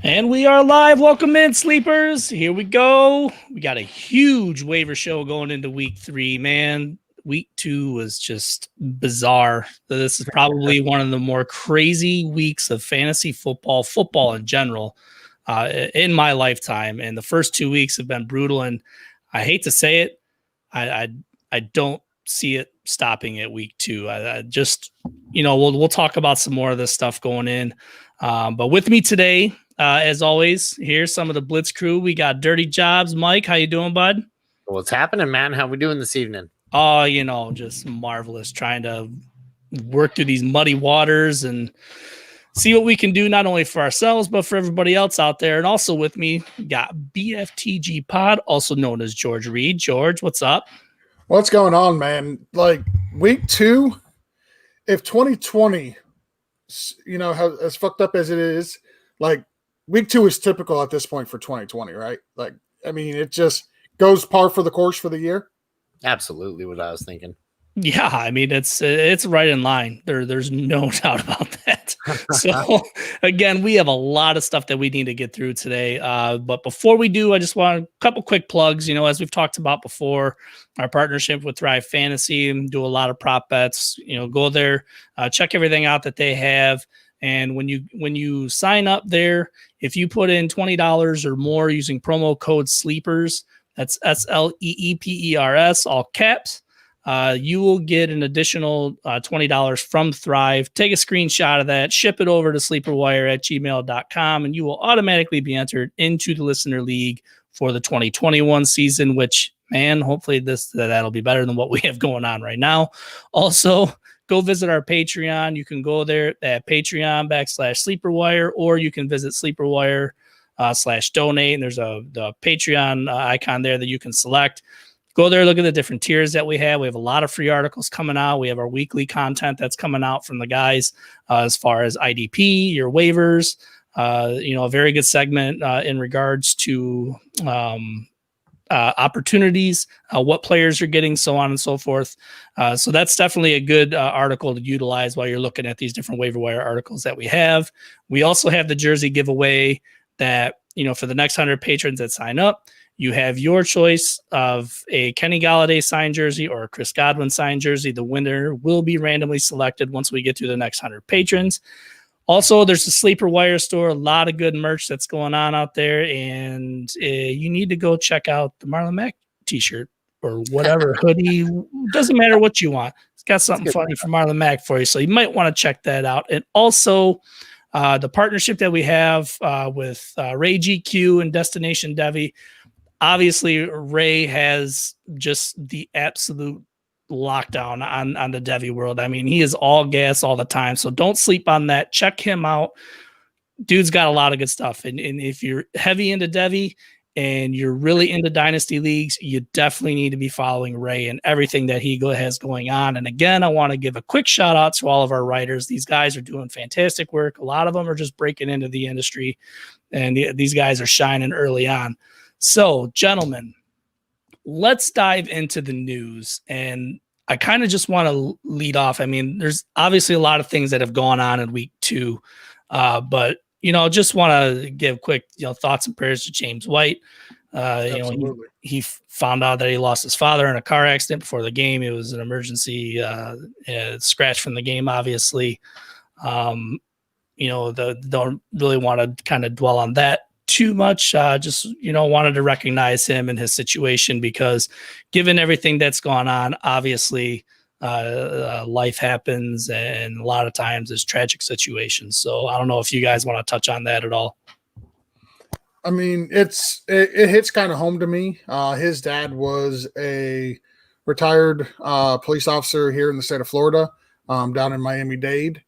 And we are live. Welcome in, sleepers. Here we go. We got a huge waiver show going into week 3, man. Week 2 was just bizarre. This is probably one of the more crazy weeks of fantasy football in general, in my lifetime. And the first 2 weeks have been brutal. And I hate to say it, I don't see it stopping at week 2. I just, we'll talk about some more of this stuff going in. But with me today, as always, here's some of the Blitz crew. We got Dirty Jobs. Mike, how you doing, bud? What's happening, man? How we doing this evening? Oh, just marvelous. Trying to work through these muddy waters and see what we can do, not only for ourselves, but for everybody else out there. And also with me, got BFTG Pod, also known as George Reed. George, what's up? What's going on, man? Like week 2, if 2020, as fucked up as it is, like week 2 is typical at this point for 2020, right? Like, I mean, it just goes par for the course for the year. Absolutely what I was thinking. Yeah, I mean, it's right in line. There's no doubt about that. So again, we have a lot of stuff that we need to get through today. But before we do, I just want a couple quick plugs. As we've talked about before, our partnership with Thrive Fantasy, and do a lot of prop bets. Go there, check everything out that they have. And when you sign up there, if you put in $20 or more using promo code SLEEPERS, that's SLEEPERS, all caps, you will get an additional $20 from Thrive. Take a screenshot of that, ship it over to sleeperwire@gmail.com, and you will automatically be entered into the Listener League for the 2021 season, which, man, hopefully that'll be better than what we have going on right now. Also, go visit our Patreon. You can go there at Patreon/SleeperWire, or you can visit SleeperWire /donate. And there's the Patreon icon there that you can select. Go there, look at the different tiers that we have. We have a lot of free articles coming out. We have our weekly content that's coming out from the guys as far as IDP, your waivers, a very good segment in regards to opportunities, what players are getting, so on and so forth. So that's definitely a good article to utilize while you're looking at these different waiver wire articles that we have. We also have the jersey giveaway that, for the next 100 patrons that sign up, you have your choice of a Kenny Golladay signed jersey or a Chris Godwin signed jersey. The winner will be randomly selected once we get to the next 100 patrons. Also, there's the Sleeper Wire store, a lot of good merch that's going on out there, and you need to go check out the Marlon Mack t-shirt or whatever hoodie. Doesn't matter what you want. It's got something funny for Marlon Mack for you, so you might want to check that out. And also, the partnership that we have with Ray GQ and Destination Devi. Obviously, Ray has just the absolute lockdown on the Devi world. I mean, he is all gas all the time. So don't sleep on that. Check him out. Dude's got a lot of good stuff. And if you're heavy into Devi and you're really into dynasty leagues, you definitely need to be following Ray and everything that he has going on. And again, I want to give a quick shout out to all of our writers. These guys are doing fantastic work. A lot of them are just breaking into the industry, and these guys are shining early on. So, gentlemen, let's dive into the news. And I kind of just want to lead off. I mean, there's obviously a lot of things that have gone on in week 2, but just want to give quick thoughts and prayers to James White. He found out that he lost his father in a car accident before the game. It was an emergency scratch from the game, obviously. Don't really want to kind of dwell on that too much. Just wanted to recognize him and his situation, because given everything that's gone on, obviously life happens, and a lot of times there's tragic situations. So I don't know if you guys want to touch on that at all. I mean, it hits kind of home to me. His dad was a retired police officer here in the state of Florida, down in Miami-Dade.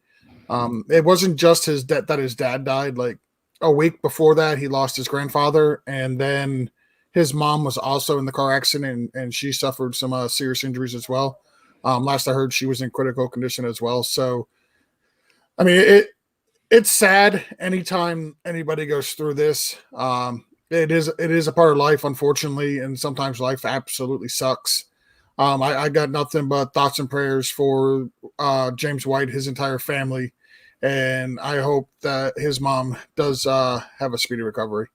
It wasn't just his that his dad died. Like a week before that, he lost his grandfather, and then his mom was also in the car accident, and she suffered some serious injuries as well. Last I heard, she was in critical condition as well. So, I mean, it's sad anytime anybody goes through this. It is a part of life, unfortunately, and sometimes life absolutely sucks. I got nothing but thoughts and prayers for James White, his entire family, and I hope that his mom does have a speedy recovery.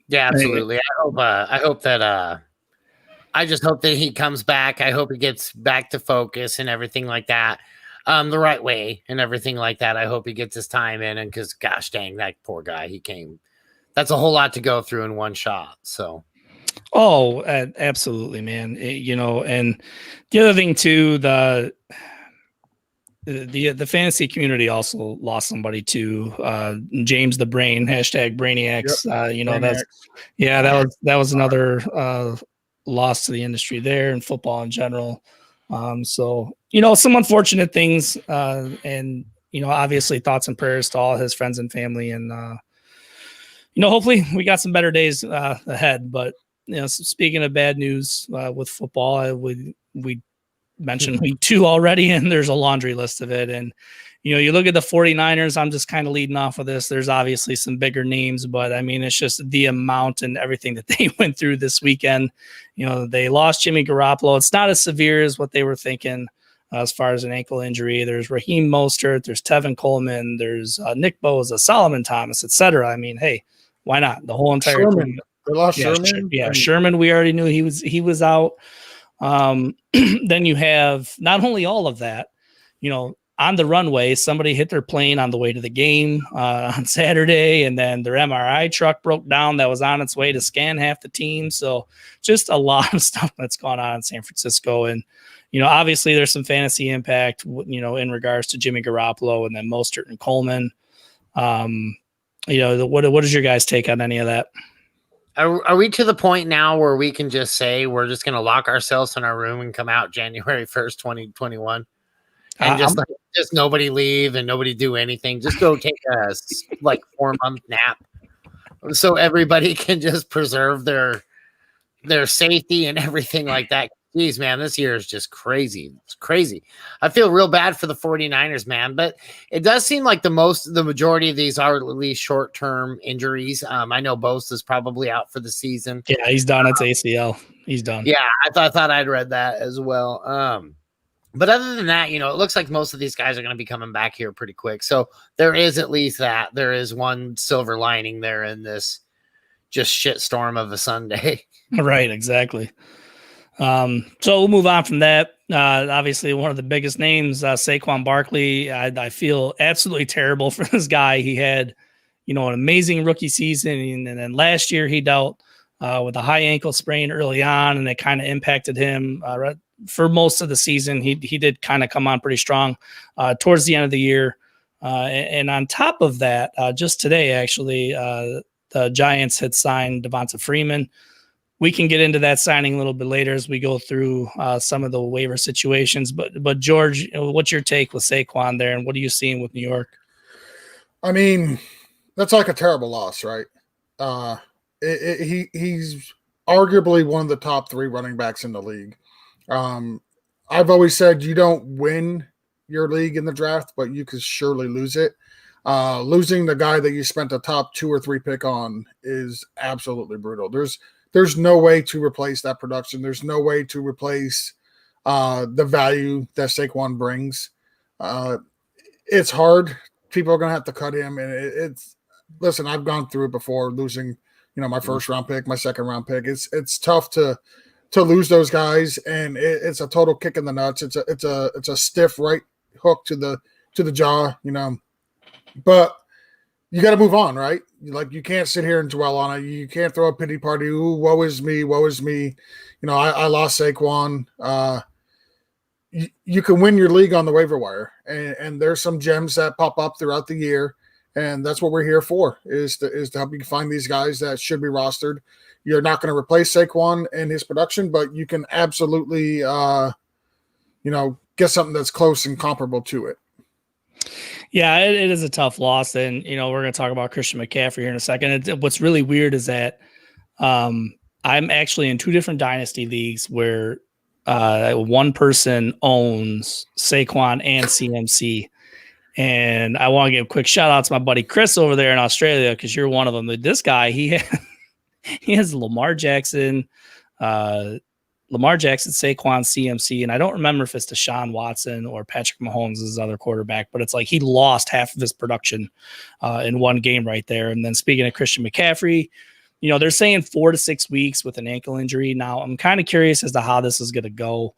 Yeah, absolutely. I hope that I just hope that he comes back. I hope he gets back to focus and everything like that. The right way and everything like that. I hope he gets his time in, and because gosh dang, that poor guy, he came. That's a whole lot to go through in one shot. So Oh, absolutely, man. And the other thing too, the fantasy community also lost somebody too. James the Brain, hashtag Brainiacs. Brainiacs. That was another loss to the industry there and football in general. So some unfortunate things, and obviously thoughts and prayers to all his friends and family, and hopefully we got some better days ahead. But speaking of bad news with football, we mentioned week 2 already, and there's a laundry list of it. And you look at the 49ers, I'm just kind of leading off of this. There's obviously some bigger names, but I mean, it's just the amount and everything that they went through this weekend. They lost Jimmy Garoppolo. It's not as severe as what they were thinking as far as an ankle injury. There's Raheem Mostert, there's Tevin Coleman, there's Nick Bosa, Solomon Thomas, etc. I mean, hey, why not? The whole entire Sherman. They lost Sherman. Sherman. We already knew he was out. Then you have not only all of that, on the runway, somebody hit their plane on the way to the game on Saturday, and then their MRI truck broke down that was on its way to scan half the team. So just a lot of stuff that's gone on in San Francisco. And, obviously there's some fantasy impact, in regards to Jimmy Garoppolo and then Mostert and Coleman. What is your guys' take on any of that? Are we to the point now where we can just say we're just going to lock ourselves in our room and come out January 1st, 2021? And just nobody leave and nobody do anything. Just go take a 4-month nap so everybody can just preserve their safety and everything like that. Jeez, man, this year is just crazy. It's crazy. I feel real bad for the 49ers, man, but it does seem like the majority of these are at least short-term injuries. I know Bosa is probably out for the season. Yeah, he's done. It's ACL. He's done. Yeah, I thought I'd read that as well. But other than that, it looks like most of these guys are going to be coming back here pretty quick. So there is at least that. There is one silver lining there in this just shitstorm of a Sunday. Right, exactly. So we'll move on from that. Obviously, one of the biggest names, Saquon Barkley. I feel absolutely terrible for this guy. He had, an amazing rookie season, and then last year he dealt with a high ankle sprain early on, and it kind of impacted him for most of the season. He did kind of come on pretty strong towards the end of the year. And on top of that, just today, actually, the Giants had signed Devonta Freeman. We can get into that signing a little bit later as we go through some of the waiver situations. But George, what's your take with Saquon there, and what are you seeing with New York? I mean, that's like a terrible loss, right? He's arguably one of the top 3 running backs in the league. I've always said you don't win your league in the draft, but you could surely lose it. Losing the guy that you spent the top 2 or 3 pick on is absolutely brutal. There's no way to replace that production. There's no way to replace the value that Saquon brings. It's hard. People are going to have to cut him. And listen, I've gone through it before, losing, my first round pick, my second round pick. It's tough to lose those guys. And it's a total kick in the nuts. It's a stiff right hook to the jaw, but you got to move on, right? Like, you can't sit here and dwell on it. You can't throw a pity party. Ooh, woe is me. Woe is me. I lost Saquon. You can win your league on the waiver wire, and there's some gems that pop up throughout the year, and that's what we're here for, is to help you find these guys that should be rostered. You're not going to replace Saquon and his production, but you can absolutely, get something that's close and comparable to it. Yeah, it is a tough loss, and we're going to talk about Christian McCaffrey here in a second. What's really weird is that I'm actually in 2 different dynasty leagues where one person owns Saquon and CMC, and I want to give a quick shout out to my buddy Chris over there in Australia, because you're one of them. This guy, he has Lamar Jackson, Lamar Jackson, Saquon, CMC, and I don't remember if it's Deshaun Watson or Patrick Mahomes is his other quarterback, but it's like he lost half of his production in one game right there. And then speaking of Christian McCaffrey, they're saying 4 to 6 weeks with an ankle injury. Now, I'm kind of curious as to how this is going to go,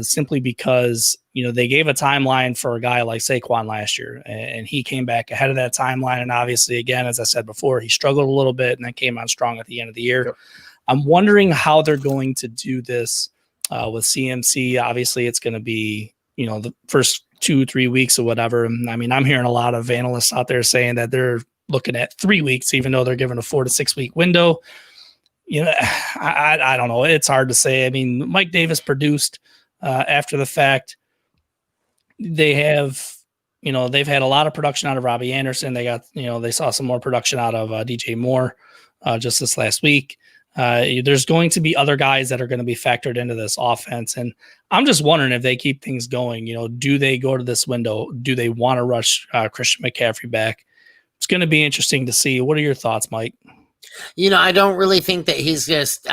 simply because, they gave a timeline for a guy like Saquon last year, and he came back ahead of that timeline. And obviously, again, as I said before, he struggled a little bit and then came on strong at the end of the year. Yep. I'm wondering how they're going to do this with CMC. Obviously, it's going to be, the first 2-3 weeks or whatever. I mean, I'm hearing a lot of analysts out there saying that they're looking at 3 weeks, even though they're given a 4 to 6 week window. I don't know. It's hard to say. I mean, Mike Davis produced after the fact. They have, they've had a lot of production out of Robbie Anderson. They got, they saw some more production out of DJ Moore just this last week. There's going to be other guys that are going to be factored into this offense. And I'm just wondering if they keep things going, do they go to this window? Do they want to rush Christian McCaffrey back? It's going to be interesting to see. What are your thoughts, Mike? I don't really think that he's just,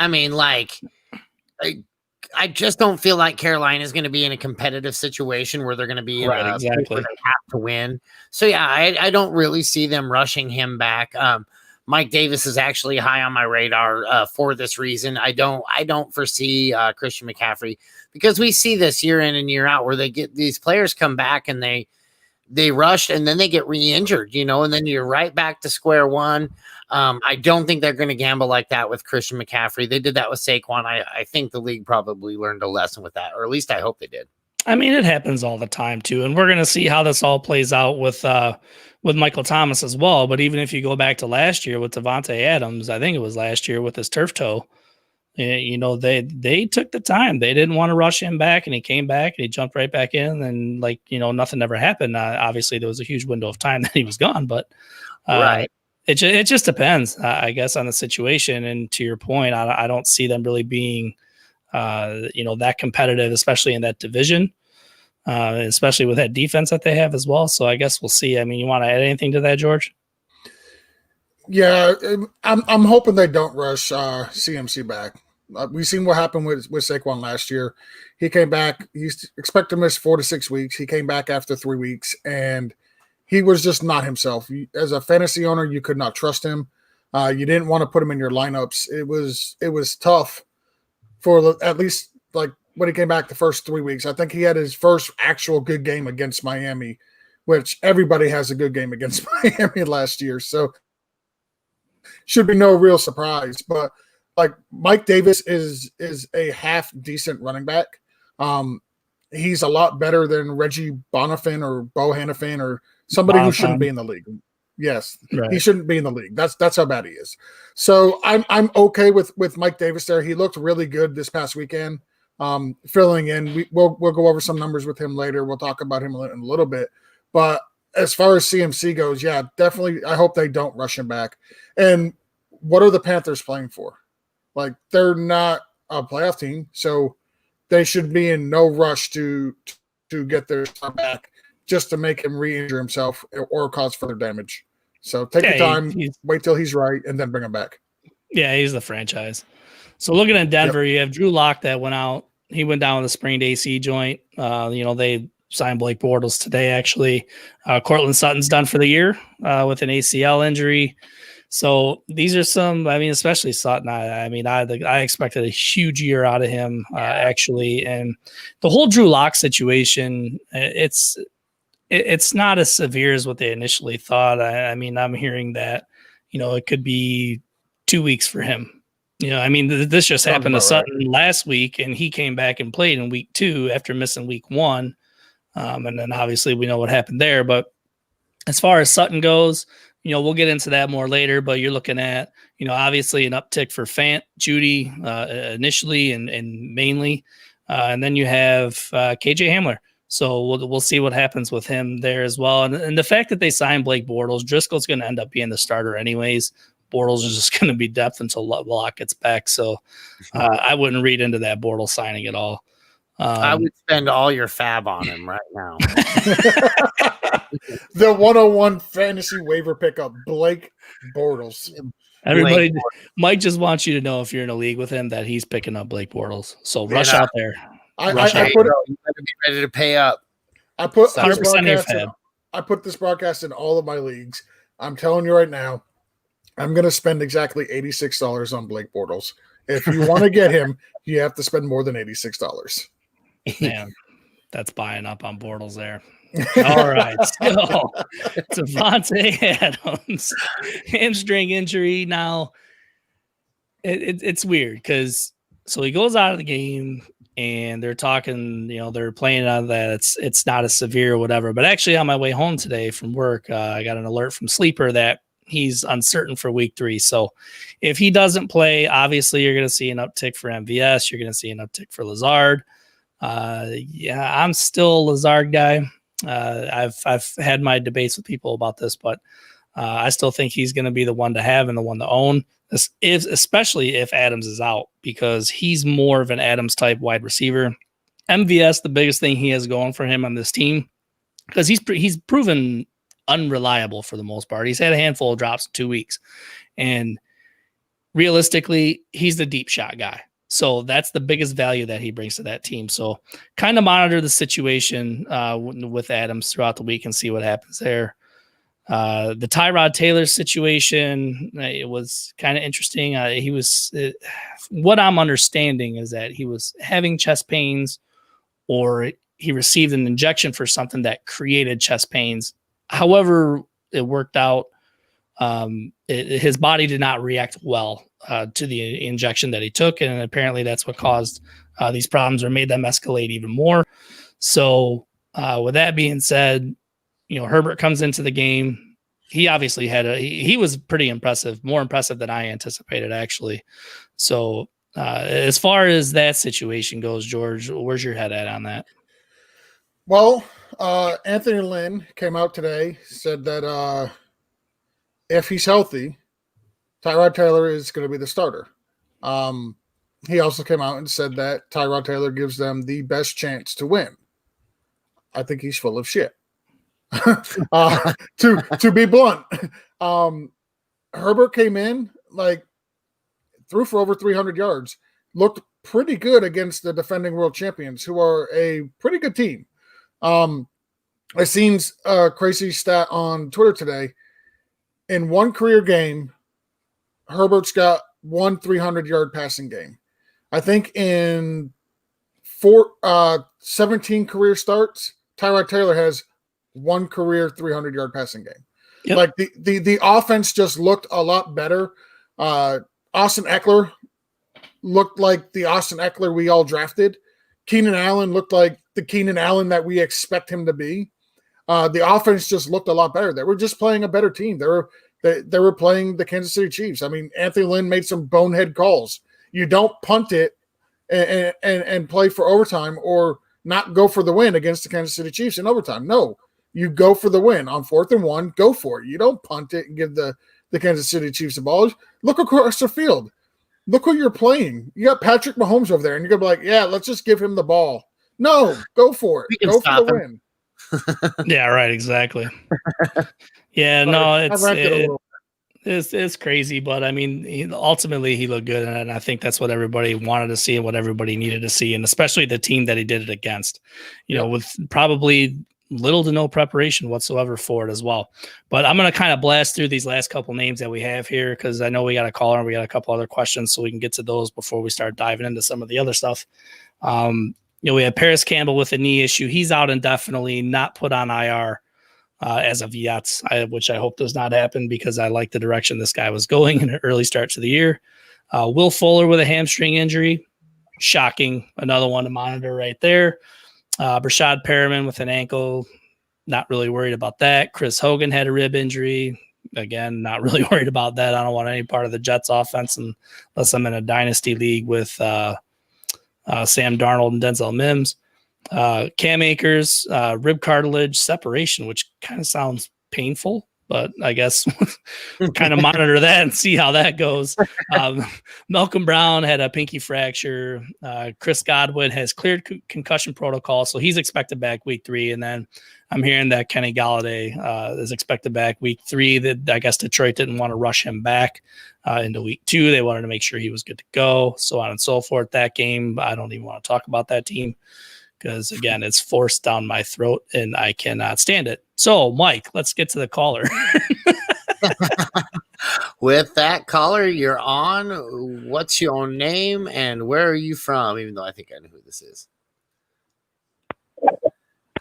I just don't feel like Carolina is going to be in a competitive situation where they're going to be in exactly where they have to win. So yeah, I don't really see them rushing him back. Mike Davis is actually high on my radar for this reason. I don't foresee Christian McCaffrey, because we see this year in and year out where they get these players come back and they rush and then they get re-injured, and then you're right back to square one. I don't think they're going to gamble like that with Christian McCaffrey. They did that with Saquon. I think the league probably learned a lesson with that, or at least I hope they did. I mean, it happens all the time too, and we're going to see how this all plays out with Michael Thomas as well. But even if you go back to last year with Devontae Adams, I think it was last year with his turf toe, they took the time. They didn't want to rush him back, and he came back and he jumped right back in, and nothing ever happened. Obviously, there was a huge window of time that he was gone, but right. It just depends, I guess, on the situation. And to your point, I don't see them really being, that competitive, especially in that division, especially with that defense that they have as well. So I guess we'll see. I mean, you want to add anything to that, George? Yeah, I'm hoping they don't rush CMC back. We've seen what happened with Saquon last year. He came back. He's expected to miss 4 to 6 weeks. He came back after 3 weeks, and he was just not himself. As a fantasy owner, you could not trust him. You didn't want to put him in your lineups. It was tough for at least like when he came back the first 3 weeks. I think he had his first actual good game against Miami, which everybody has a good game against Miami last year. So should be no real surprise. But like Mike Davis is a half decent running back. He's a lot better than Reggie Bonifant or Bo Hannafin or somebody who shouldn't be in the league. Yes, right. He shouldn't be in the league. That's how bad he is. So I'm okay with Mike Davis there. He looked really good this past weekend, filling in. We'll go over some numbers with him later. We'll talk about him in a little bit. But as far as CMC goes, yeah, definitely. I hope they don't rush him back. And what are the Panthers playing for? Like, they're not a playoff team, so they should be in no rush to get their star back, just to make him re-injure himself or cause further damage. So take your time, wait till he's right, and then bring him back. Yeah, he's the franchise. So looking at Denver, You have Drew Lock that went out. He went down with a sprained AC joint. They signed Blake Bortles today, actually. Cortland Sutton's done for the year with an ACL injury. So these are some, especially Sutton. I expected a huge year out of him, actually. And the whole Drew Lock situation, it's not as severe as what they initially thought. I'm hearing that, it could be 2 weeks for him. This just happened to Sutton last week, and he came back and played in week 2 after missing week 1. And then obviously we know what happened there. But as far as Sutton goes, we'll get into that more later, but you're looking at, obviously an uptick for Fant, Judy initially and mainly. And then you have KJ Hamler. So we'll see what happens with him there as well. And the fact that they signed Blake Bortles, Driscoll's going to end up being the starter anyways. Bortles is just going to be depth until Lock gets back. So I wouldn't read into that Bortles signing at all. I would spend all your fab on him right now. The 101 fantasy waiver pickup, Blake Bortles. Everybody, Mike just wants you to know if you're in a league with him that he's picking up Blake Bortles. So rush out there. I put it. You better be ready to pay up. I put 100% I put this broadcast in all of my leagues. I'm telling you right now, I'm going to spend exactly $86 on Blake Bortles. If you want to get him, you have to spend more than $86. Man, that's buying up on Bortles there. All right. So Devontae Adams, hamstring injury. Now, it's weird because so he goes out of the game and they're talking, they're playing on that it's not as severe or whatever. But actually, on my way home today from work, I got an alert from Sleeper that he's uncertain for week 3. So if he doesn't play, obviously you're going to see an uptick for MVS. You're going to see an uptick for Lazard. I'm still a Lazard guy. I've had my debates with people about this, but I still think he's going to be the one to have and the one to own, especially if Adams is out, because he's more of an Adams type wide receiver. MVS, the biggest thing he has going for him on this team, because he's proven unreliable for the most part. He's had a handful of drops in 2 weeks, and realistically, he's the deep shot guy. So that's the biggest value that he brings to that team. So kind of monitor the situation with Adams throughout the week and see what happens there. The Tyrod Taylor situation, it was kind of interesting. What I'm understanding is that he was having chest pains, or he received an injection for something that created chest pains. However, it worked out. His body did not react well to the injection that he took, and apparently that's what caused these problems or made them escalate even more. So with that being said, Herbert comes into the game. He obviously he was pretty impressive, more impressive than I anticipated, actually. So as far as that situation goes, George, where's your head at on that? Well, Anthony Lynn came out today, said that if he's healthy, Tyrod Taylor is going to be the starter. He also came out and said that Tyrod Taylor gives them the best chance to win. I think he's full of shit. To be blunt, Herbert came in, threw for over 300 yards, looked pretty good against the defending world champions, who are a pretty good team. I seen a crazy stat on Twitter today. In one career game, Herbert's got one 300-yard passing game. I think in 17 career starts, Tyrod Taylor has one career 300-yard passing game. Yep. The offense just looked a lot better. Austin Eckler looked like the Austin Eckler we all drafted. Keenan Allen looked like the Keenan Allen that we expect him to be. The offense just looked a lot better. They were just playing a better team. They were playing the Kansas City Chiefs. I mean, Anthony Lynn made some bonehead calls. You don't punt it and play for overtime, or not go for the win against the Kansas City Chiefs in overtime. No, you go for the win on 4th and 1. Go for it. You don't punt it and give the Kansas City Chiefs the ball. Look across the field. Look who you're playing. You got Patrick Mahomes over there, and you're gonna be like, "Yeah, let's just give him the ball." No, go for it. Go for the win. Yeah, right. Exactly. Yeah, no, it's crazy, but I mean, ultimately he looked good, and I think that's what everybody wanted to see and what everybody needed to see, and especially the team that he did it against, with probably little to no preparation whatsoever for it as well. But I'm going to kind of blast through these last couple names that we have here, because I know we got a caller and we got a couple other questions, so we can get to those before we start diving into some of the other stuff. We have Paris Campbell with a knee issue. He's out indefinitely, not put on IR as of yet, which I hope does not happen, because I like the direction this guy was going in an early start to the year. Will Fuller with a hamstring injury. Shocking. Another one to monitor right there. Brashad Perriman with an ankle. Not really worried about that. Chris Hogan had a rib injury. Again, not really worried about that. I don't want any part of the Jets offense unless I'm in a dynasty league with Sam Darnold and Denzel Mims. Cam Akers, rib cartilage separation, which kind of sounds painful. but I guess kind of monitor that and see how that goes. Malcolm Brown had a pinky fracture. Chris Godwin has cleared concussion protocol, so he's expected back week 3. And then I'm hearing that Kenny Galladay is expected back week 3. That I guess Detroit didn't want to rush him back into week 2. They wanted to make sure he was good to go, so on and so forth. That game, I don't even want to talk about that team, because again, it's forced down my throat and I cannot stand it. So, Mike, let's get to the caller. With that, caller, you're on. What's your name and where are you from? Even though I think I know who this is.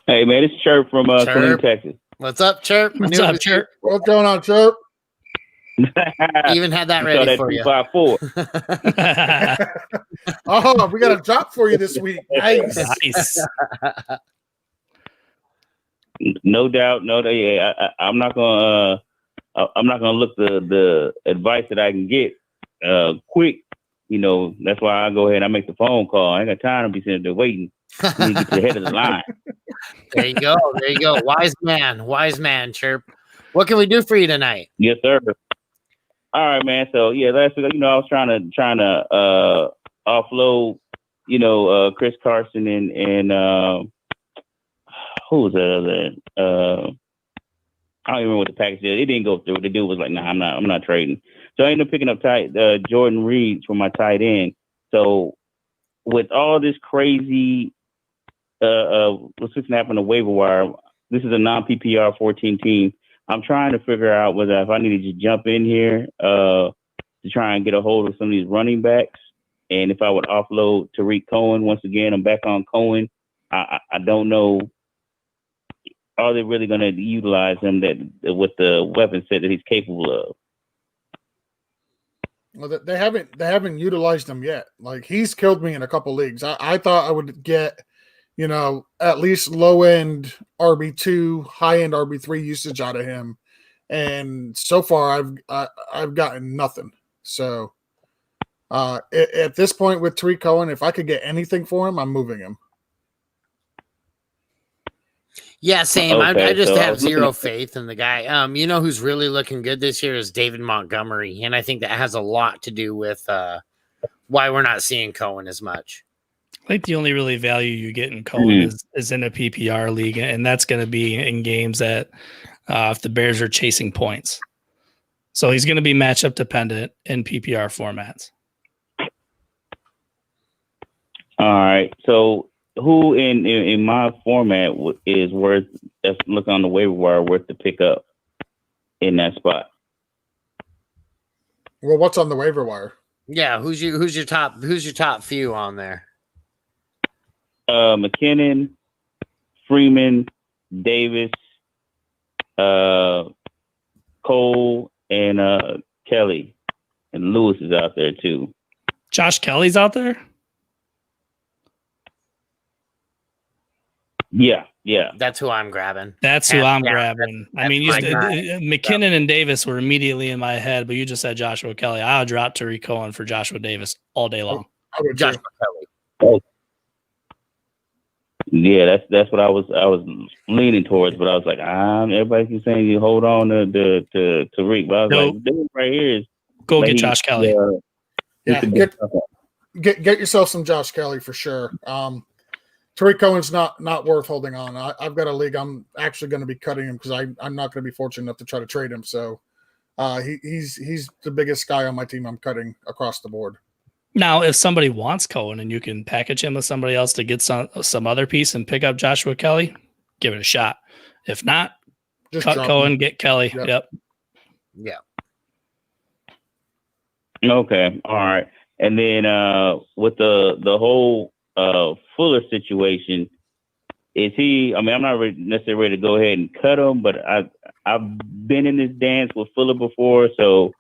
Hey, man, it's Chirp from Killeen, Texas. What's up, Chirp? What's up, Chirp? What's going on, Chirp? Even had that ready for you. 254. Oh, we got a drop for you this week. Nice. Nice. No doubt. No doubt. Yeah, I'm not gonna look the advice that I can get quick. You know, that's why I go ahead and I make the phone call. I ain't got time to be sitting there waiting. You need to get to the head of the line. There you go. There you go. Wise man, Chirp. What can we do for you tonight? Yes, sir. All right, man. So yeah, last week, I was trying to offload, Chris Carson and who was the other? I don't even remember what the package did. It didn't go through. The dude was like, "Nah, I'm not trading." So I ended up picking up Jordan Reed for my tight end. So with all this crazy what's going to happen to waiver wire, this is a non-PPR 14 team. I'm trying to figure out whether if I need to just jump in here to try and get a hold of some of these running backs, and if I would offload Tariq Cohen. Once again, I'm back on Cohen. I don't know. Are they really going to utilize him with the weapon set that he's capable of? Well, they haven't utilized him yet. Like, he's killed me in a couple leagues. I thought I would get, at least low end RB2, high end RB3 usage out of him, and so far I've gotten nothing. So at this point with Tariq Cohen, if I could get anything for him, I'm moving him. Yeah, same. Okay, I just so have zero faith in the guy. Who's really looking good this year is David Montgomery, and I think that has a lot to do with why we're not seeing Cohen as much. I think the only really value you get in Cohen is in a PPR league, and that's going to be in games that if the Bears are chasing points. So he's going to be matchup dependent in PPR formats. All right. So who in my format is worth, let's look on the waiver wire, worth to pick up in that spot? Well, what's on the waiver wire? Yeah, who's your top few on there? McKinnon, Freeman, Davis, Cole, and Kelly, and Lewis is out there too. Josh Kelly's out there? Yeah. That's who I'm grabbing. That's who I'm grabbing. That's McKinnon and Davis were immediately in my head, but you just said Joshua Kelly. I'll drop Tariq Cohen for Joshua Davis all day long. Joshua Kelly. Yeah, that's what I was leaning towards, but I was like, everybody keeps saying you hold on to Tariq, but I was like, this right here is go get Josh Kelly. Get yourself some Josh Kelly for sure. Tariq Cohen's not worth holding on. I've got a league. I'm actually going to be cutting him because I'm not going to be fortunate enough to try to trade him. So he's the biggest guy on my team. I'm cutting across the board. Now, if somebody wants Cohen and you can package him with somebody else to get some other piece and pick up Joshua Kelly, give it a shot. If not, just cut Cohen, get Kelly. Yep. Yeah. Okay. All right. And then with the whole Fuller situation, is he? I mean, I'm not necessarily ready to go ahead and cut him, but I've been in this dance with Fuller before, so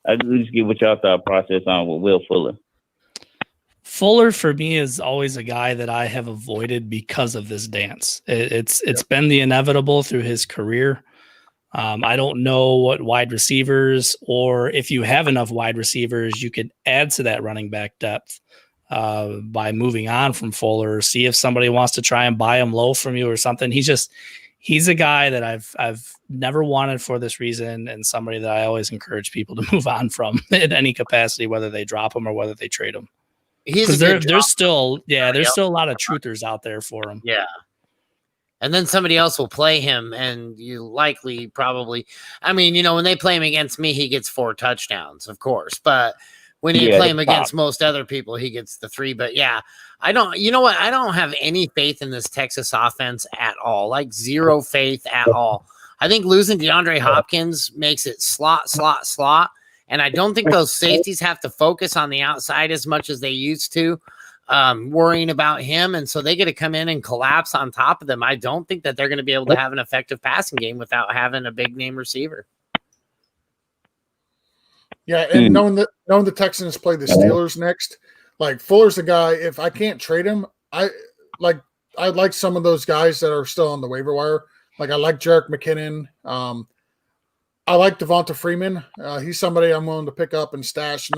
I just get what y'all thought process on with Will Fuller. Fuller for me is always a guy that I have avoided because of this dance. It's been the inevitable through his career. I don't know what wide receivers, or if you have enough wide receivers, you could add to that running back depth by moving on from Fuller. See if somebody wants to try and buy him low from you or something. He's he's a guy that I've never wanted for this reason, and somebody that I always encourage people to move on from in any capacity, whether they drop him or whether they trade him. Because there's still a lot of truthers out there for him. Yeah. And then somebody else will play him, and you likely probably, I mean, when they play him against me, he gets 4 touchdowns, of course. But when you play him against most other people, he gets the 3. But yeah, I don't have any faith in this Texas offense at all, like 0 faith at all. I think losing DeAndre Hopkins makes it slot. And I don't think those safeties have to focus on the outside as much as they used to. Worrying about him, and so they get to come in and collapse on top of them. I don't think that they're going to be able to have an effective passing game without having a big name receiver. Yeah, and knowing the Texans play the Steelers next, like Fuller's the guy. If I can't trade him, I like some of those guys that are still on the waiver wire. Like I like Jerick McKinnon. I like Devonta Freeman. He's somebody I'm willing to pick up and stash.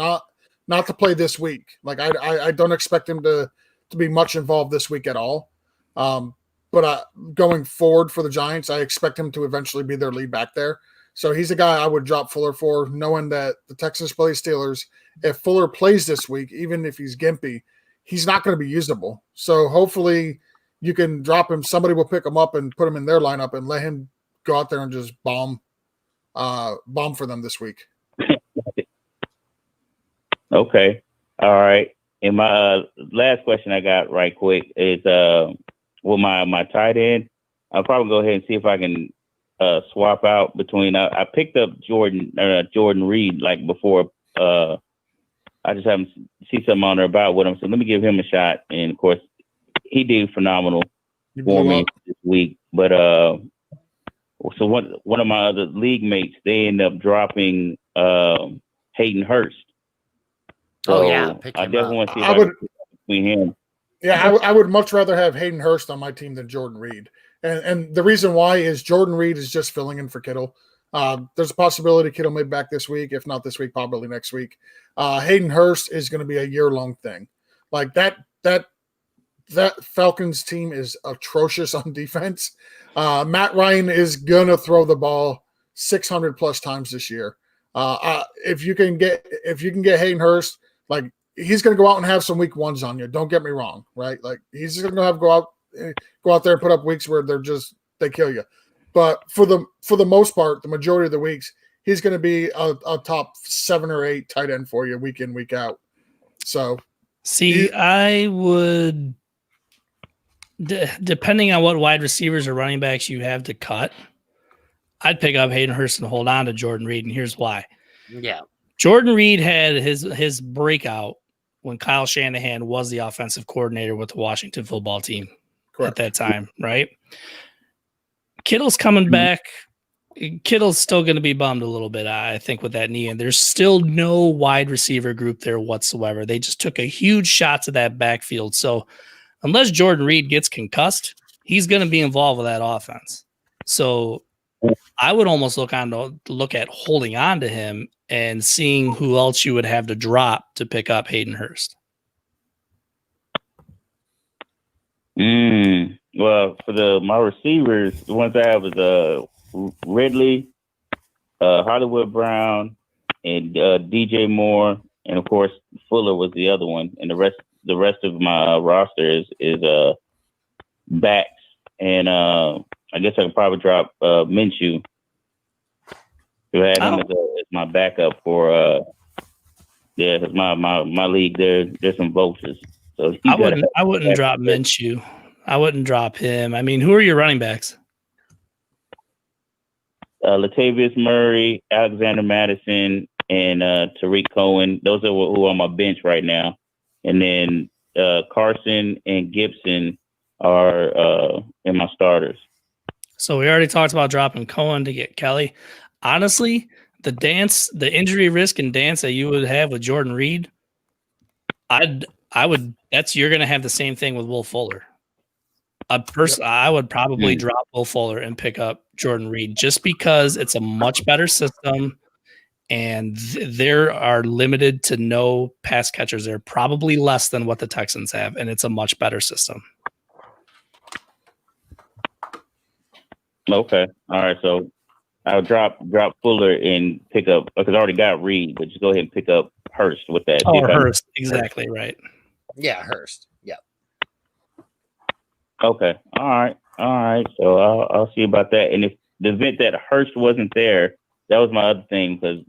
Not to play this week. Like I don't expect him to be much involved this week at all. But going forward for the Giants, I expect him to eventually be their lead back there. So he's a guy I would drop Fuller for, knowing that the Texans play Steelers. If Fuller plays this week, even if he's gimpy, he's not going to be usable. So hopefully you can drop him. Somebody will pick him up and put him in their lineup and let him go out there and just bomb for them this week. Okay. All right. And my last question I got right quick is with my tight end, I'll probably go ahead and see if I can swap out between I picked up Jordan Reed like before. I just haven't see something on there about with him. So let me give him a shot. And of course he did phenomenal for me this week. But so one of my other league mates, they end up dropping Hayden Hurst. So I definitely want to see if I can between him. Yeah, I would much rather have Hayden Hurst on my team than Jordan Reed. And the reason why is Jordan Reed is just filling in for Kittle. There's a possibility Kittle may be back this week. If not this week, probably next week. Hayden Hurst is going to be a year-long thing. Like that Falcons team is atrocious on defense. Matt Ryan is going to throw the ball 600 plus times this year. If you can get Hayden Hurst, like he's going to go out and have some week ones on you. Don't get me wrong, right? Like he's going to go out there and put up weeks where they kill you. But for the most part, the majority of the weeks, he's going to be a top 7 or 8 tight end for you week in, week out. So, I would, depending on what wide receivers or running backs you have to cut, I'd pick up Hayden Hurst and hold on to Jordan Reed, and here's why. Yeah. Jordan Reed had his breakout when Kyle Shanahan was the offensive coordinator with the Washington football team at that time, right? Kittle's coming back. Kittle's still going to be bummed a little bit, I think, with that knee. And there's still no wide receiver group there whatsoever. They just took a huge shot to that backfield. So unless Jordan Reed gets concussed, he's going to be involved with that offense. So I would almost look at holding on to him and seeing who else you would have to drop to pick up Hayden Hurst. Well, for my receivers, the ones I have is Ridley, Hollywood Brown, and DJ Moore, and of course Fuller was the other one, and the rest of my roster is backs, and I guess I could probably drop Minshew. Who had him as my backup for because my league there's some vultures. So I wouldn't drop Minshew. I wouldn't drop him. I mean, who are your running backs? Latavius Murray, Alexander Madison, and Tariq Cohen. Those are who are on my bench right now. And then Carson and Gibson are in my starters. So we already talked about dropping Cohen to get Kelly. Honestly, the injury risk and dance that you would have with Jordan Reed, you're going to have the same thing with Will Fuller. I would probably drop Will Fuller and pick up Jordan Reed just because it's a much better system and there are limited to no pass catchers. They're probably less than what the Texans have, and it's a much better system. Okay. All right. So I'll drop Fuller and pick up because I already got Reed, but just go ahead and pick up Hurst with that. See Or if I- Hurst, exactly right. Yeah, Hurst. Yeah. Okay. All right. So I'll see about that. And if the event that Hurst wasn't there, that was my other thing because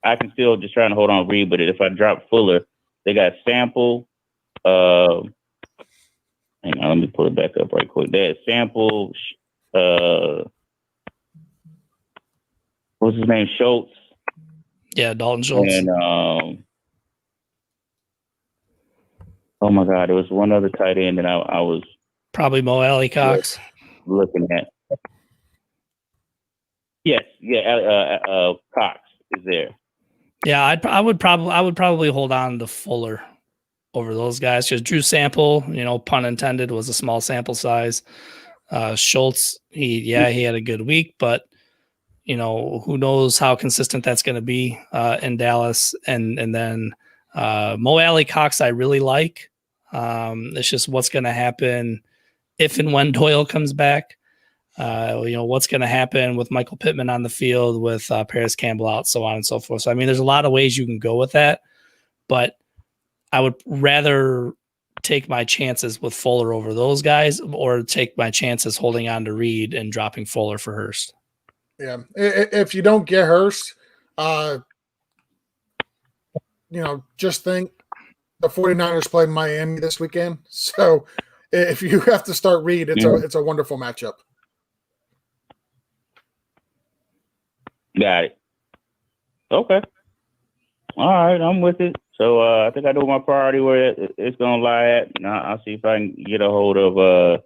I can still just try to hold on Reed, but if I drop Fuller, they got Sample. Hang on, let me pull it back up right quick. They had Sample. What's his name? Schultz. Yeah, Dalton Schultz. And oh my God, there was one other tight end that I was Probably Mo Alley Cox. looking at. Yes, yeah, Cox is there. Yeah, I would probably hold on to Fuller over those guys because Drew Sample, pun intended, was a small sample size. Schultz, he had a good week, but who knows how consistent that's going to be in Dallas. And then Mo Alley Cox, I really like. It's just what's going to happen if and when Doyle comes back. What's going to happen with Michael Pittman on the field, with Paris Campbell out, so on and so forth. So, I mean, there's a lot of ways you can go with that, but I would rather take my chances with Fuller over those guys or take my chances holding on to Reed and dropping Fuller for Hurst. Yeah. If you don't get Hurst, just think the 49ers play Miami this weekend. So if you have to start Reed, it's a wonderful matchup. Got it. Okay. All right, I'm with it. So I think I know my priority where it's gonna lie at. And I'll see if I can get a hold of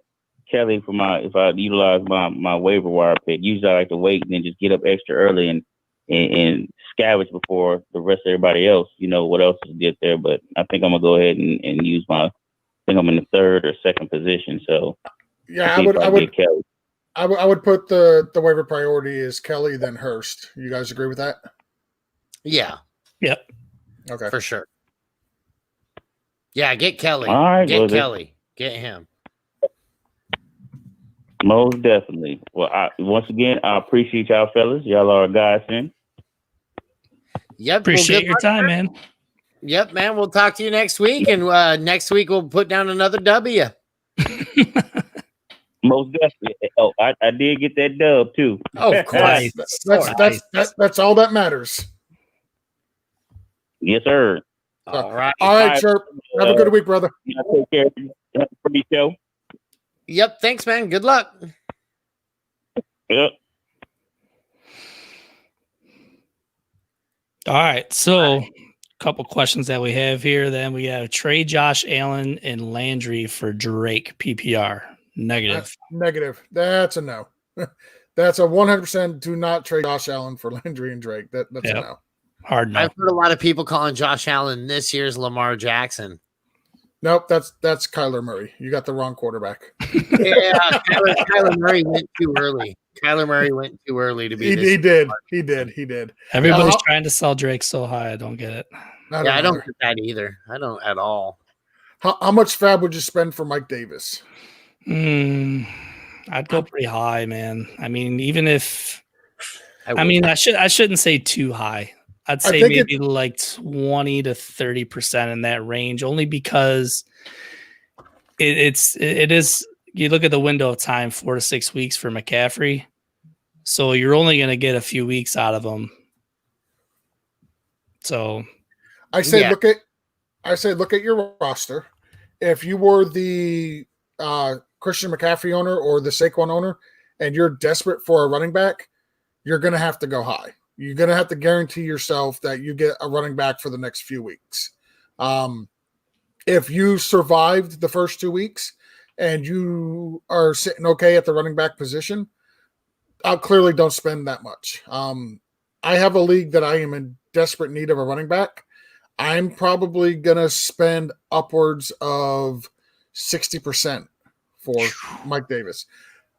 Kelly for if I utilize my waiver wire pick. Usually I like to wait and then just get up extra early and scavenge before the rest of everybody else. What else is get there? But I think I'm gonna go ahead and use I think I'm in the third or second position. So yeah, I would Kelly. I would put the waiver priority is Kelly, then Hurst. You guys agree with that? Yeah. Yep. Okay. For sure. Yeah, get Kelly. All right, get Kelly. Get him. Most definitely. Well, once again, I appreciate y'all fellas. Y'all are a godsend. Yep. Appreciate your time, man. Yep, man. We'll talk to you next week, and next week we'll put down another W. Most definitely. Oh, I did get that dub too. Oh, of course. That's all that matters. Yes, sir. All right. All right, Chirp. Have a good week, brother. Take care. Have a pretty show. Yep. Thanks, man. Good luck. Yep. All right. So, a couple questions that we have here. Then we have trade Josh Allen and Landry for Drake PPR. Negative. Negative. That's a no. That's a 100% do not trade Josh Allen for Landry and Drake. That's a no. Hard no. I've heard a lot of people calling Josh Allen this year's Lamar Jackson. Nope, that's Kyler Murray. You got the wrong quarterback. Yeah, Kyler Murray went too early. Kyler Murray went too early to be. He did. Everybody's trying to sell Drake so high. I don't get it. I don't get that either. I don't at all. How much fab would you spend for Mike Davis? I'd go pretty high, man. I mean, even if I shouldn't say too high. I'd say maybe like 20 to 30% in that range, only because it is. You look at the window of time, 4 to 6 weeks for McCaffrey, so you're only going to get a few weeks out of him. So, I say look at your roster. If you were the Christian McCaffrey owner or the Saquon owner, and you're desperate for a running back, you're going to have to go high. You're going to have to guarantee yourself that you get a running back for the next few weeks. If you survived the first 2 weeks and you are sitting okay at the running back position, I clearly don't spend that much. I have a league that I am in desperate need of a running back. I'm probably going to spend upwards of 60% for Mike Davis.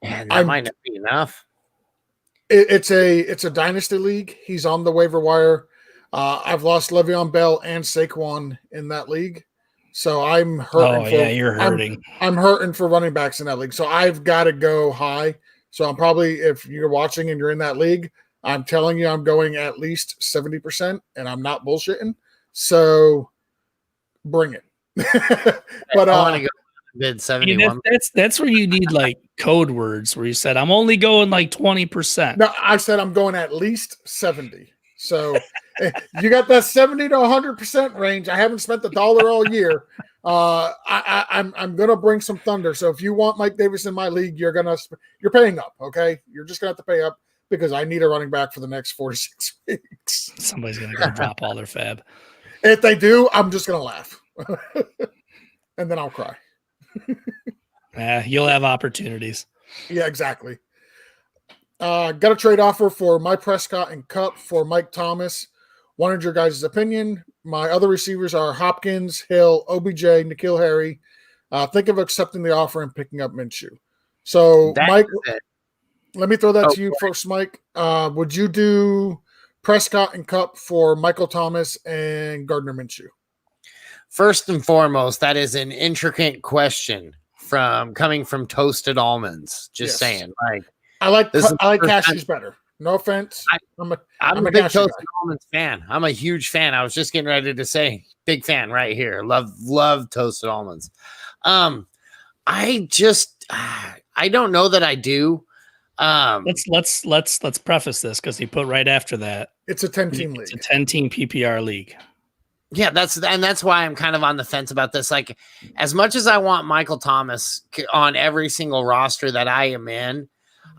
And that might not be enough. It's a dynasty league. He's on the waiver wire. I've lost Le'Veon Bell and Saquon in that league, so I'm hurting. You're hurting. I'm hurting for running backs in that league. So I've got to go high So I'm probably, if you're watching and you're in that league, I'm telling you I'm going at least 70%, and I'm not bullshitting. So bring it. But I want to go bid I mean, 71. that's where you need like code words where you said, I'm only going like 20%. no, I said I'm going at least 70. So you got that 70 to 100% range. I haven't spent the dollar all year. I'm gonna bring some thunder. So if you want Mike Davis in my league, you're paying up. Okay, you're just gonna have to pay up because I need a running back for the next 4 to 6 weeks. Somebody's gonna go drop all their fab. If they do, I'm just gonna laugh, and then I'll cry. You'll have opportunities. Yeah, exactly. Got a trade offer for my Prescott and Cup for Mike Thomas. Wanted your guys' opinion. My other receivers are Hopkins, Hill, OBJ, N'Keal Harry. Think of accepting the offer and picking up Minshew. So, Mike, let me throw that to you first, Mike. Would you do Prescott and Cup for Michael Thomas and Gardner Minshew? First and foremost, that is an intricate question coming from Toasted Almonds. Just saying, like, I like Cashew's better. No offense. I'm a big Toasted Almonds fan. I'm a huge fan. I was just getting ready to say big fan right here. Love Toasted Almonds. I don't know that I do. Let's preface this because he put right after that. It's a 10-team league. It's a 10-team PPR league. Yeah, that's why I'm kind of on the fence about this. Like, as much as I want Michael Thomas on every single roster that I am in,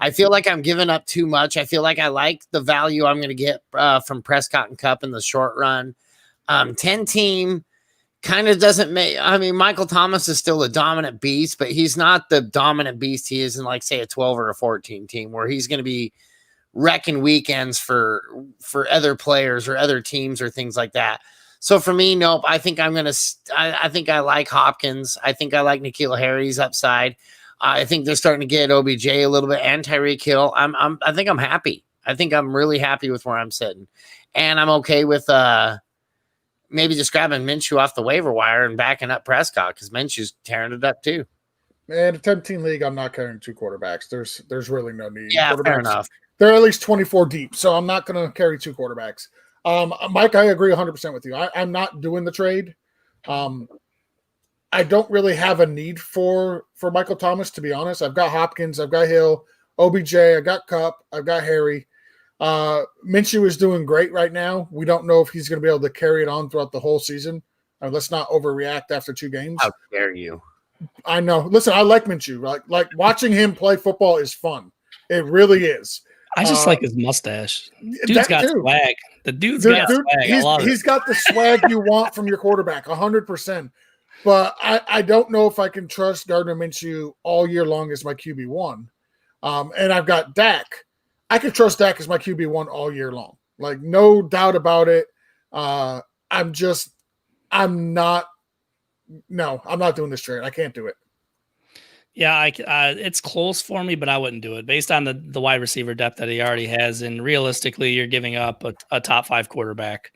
I feel like I'm giving up too much. I feel like I like the value I'm going to get from Prescott and Cup in the short run. 10-team kind of doesn't make. I mean, Michael Thomas is still a dominant beast, but he's not the dominant beast he is in, like, say, a 12 or a 14 team where he's going to be wrecking weekends for other players or other teams or things like that. So for me, nope. I think I think I like Hopkins. I think I like N'Keal Harry's upside. I think they're starting to get OBJ a little bit and Tyreek Hill. I think I'm happy. I think I'm really happy with where I'm sitting, and I'm okay with maybe just grabbing Minshew off the waiver wire and backing up Prescott because Minshew's tearing it up too. Man, a 10-team league, I'm not carrying 2 quarterbacks. There's really no need. Yeah, fair enough. They're at least 24 deep, so I'm not going to carry 2 quarterbacks. Mike, I agree 100% with you. I'm not doing the trade. I don't really have a need for Michael Thomas, to be honest. I've got Hopkins, I've got Hill, OBJ, I got Cup, I've got Harry. Minshew is doing great right now. We don't know if he's going to be able to carry it on throughout the whole season. Let's not overreact after 2 games. How dare you? I know. Listen, I like Minshew. Like watching him play football is fun. It really is. I just like his mustache. Dude's got swag. The dude's got swag. He's got the swag you want from your quarterback, 100%. But I don't know if I can trust Gardner Minshew all year long as my QB1. And I've got Dak. I can trust Dak as my QB1 all year long. Like, no doubt about it. I'm not doing this trade. I can't do it. Yeah, it's close for me, but I wouldn't do it based on the wide receiver depth that he already has. And realistically, you're giving up a top 5 quarterback,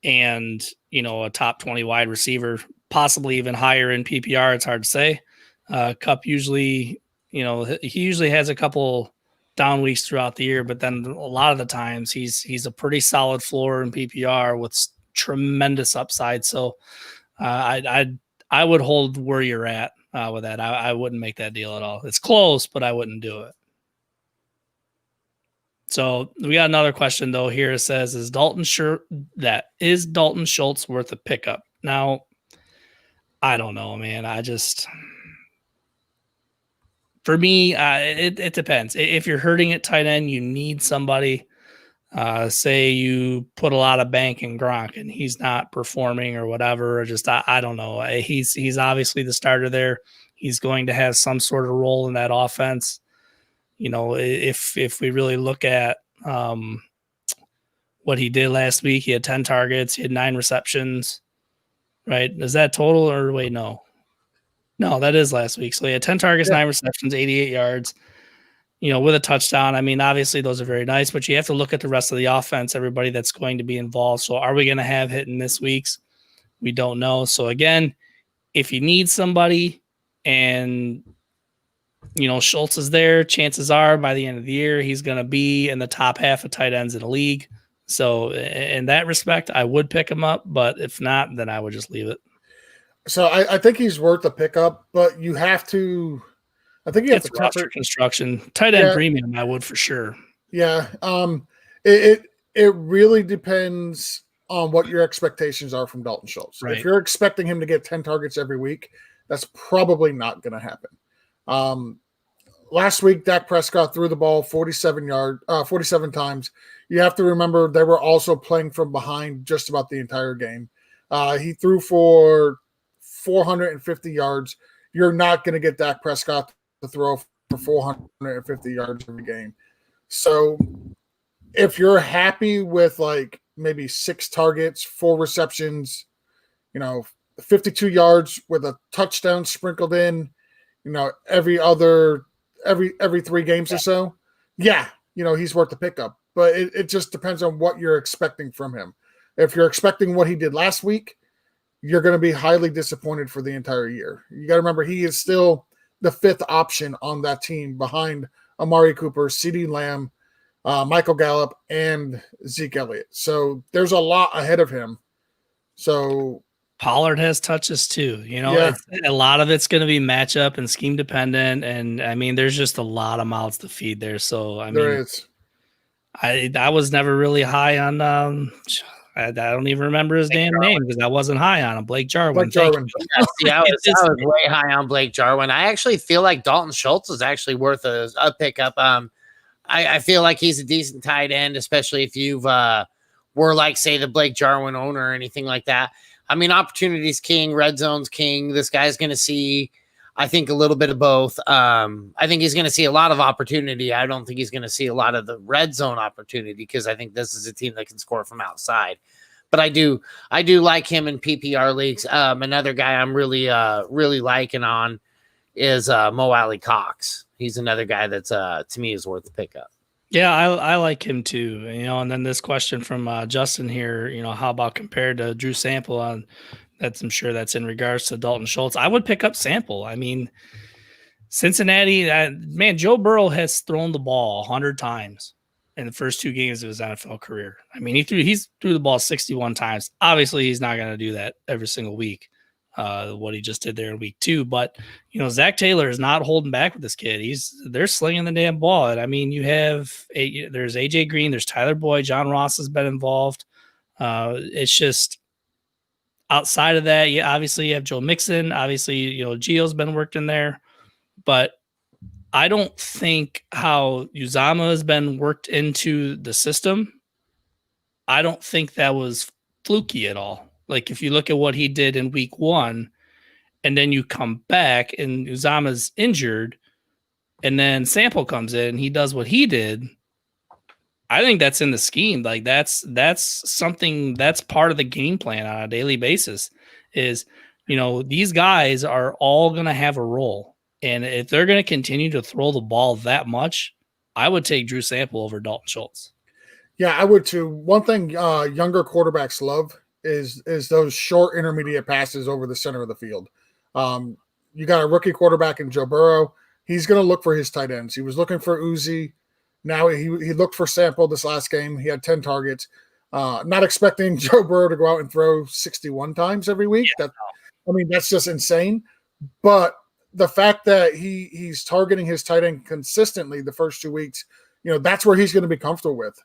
and a top 20 wide receiver, possibly even higher in PPR. It's hard to say. Cup usually, he usually has a couple down weeks throughout the year, but then a lot of the times he's a pretty solid floor in PPR with tremendous upside. So I would hold where you're at. With that, I wouldn't make that deal at all. It's close, but I wouldn't do it. So we got another question though here. It says, is Dalton Schultz worth a pickup? Now, I don't know, man. For me, it depends. If you're hurting at tight end, you need somebody. Say you put a lot of bank in Gronk and he's not performing or whatever, or just I don't know. He's obviously the starter there. He's going to have some sort of role in that offense. If we really look at what he did last week, he had 10 targets, he had 9 receptions. Right? Is that total or wait? No, that is last week. So he had 10 targets, 9 receptions, 88 yards. With a touchdown. I mean, obviously those are very nice, but you have to look at the rest of the offense, everybody that's going to be involved. So are we going to have hit in this week's? We don't know. So again, if you need somebody and Schultz is there. Chances are by the end of the year, he's going to be in the top half of tight ends in the league. So in that respect, I would pick him up, but if not, then I would just leave it. So I think he's worth a pickup, but you have to. I think you have It's to roster construction. Tight end premium, I would for sure. Yeah. It really depends on what your expectations are from Dalton Schultz. Right. If you're expecting him to get 10 targets every week, that's probably not going to happen. Last week, Dak Prescott threw the ball 47 times. You have to remember they were also playing from behind just about the entire game. He threw for 450 yards. You're not going to get Dak Prescott to throw for 450 yards every game. So if you're happy with like maybe 6 targets, 4 receptions, 52 yards with a touchdown sprinkled in, every 3 games or so, he's worth the pickup. But it just depends on what you're expecting from him. If you're expecting what he did last week, you're going to be highly disappointed for the entire year. You got to remember he is still the 5th option on that team behind Amari Cooper, CeeDee Lamb, Michael Gallup, and Zeke Elliott. So there's a lot ahead of him. So Pollard has touches too. A lot of it's going to be matchup and scheme dependent. And I mean, there's just a lot of mouths to feed there. So there is. I was never really high on. I don't even remember his damn name because I wasn't high on him. Blake Jarwin. I was way high on Blake Jarwin. I actually feel like Dalton Schultz is actually worth a pickup. I feel like he's a decent tight end, especially if you've were like, say, the Blake Jarwin owner or anything like that. I mean, opportunity's king, red zone's king. This guy's going to see, I think, a little bit of both. I think he's going to see a lot of opportunity. I don't think he's going to see a lot of the red zone opportunity because I think this is a team that can score from outside. But I do like him in PPR leagues. Another guy I'm really liking on is Mo Alley Cox. He's another guy that's to me is worth the pickup. Yeah, I like him too. And then this question from Justin here, how about compared to Drew Sample on I'm sure that's in regards to Dalton Schultz. I would pick up Sample. I mean, Cincinnati, Joe Burrow has thrown the ball 100 times in the first 2 games of his NFL career. I mean, he threw the ball 61 times. Obviously, he's not going to do that every single week. What he just did there in week 2, but Zach Taylor is not holding back with this kid. They're slinging the damn ball. And I mean, there's AJ Green, there's Tyler Boyd, John Ross has been involved. It's just outside of that, obviously you have Joe Mixon. Obviously, Gio's been worked in there, but I don't think how Uzama has been worked into the system. I don't think that was fluky at all. Like if you look at what he did in week 1 and then you come back and Uzama's injured and then Sample comes in and he does what he did, I think that's in the scheme. Like that's something that's part of the game plan on a daily basis is, these guys are all going to have a role. And if they're going to continue to throw the ball that much, I would take Drew Sample over Dalton Schultz. Yeah, I would too. One thing younger quarterbacks love is those short intermediate passes over the center of the field. You got a rookie quarterback in Joe Burrow. He's going to look for his tight ends. He was looking for Uzi. Now he looked for Sample this last game. He had 10 targets. Not expecting Joe Burrow to go out and throw 61 times every week. Yeah. That's just insane. But the fact that he's targeting his tight end consistently the first 2 weeks, that's where he's going to be comfortable with.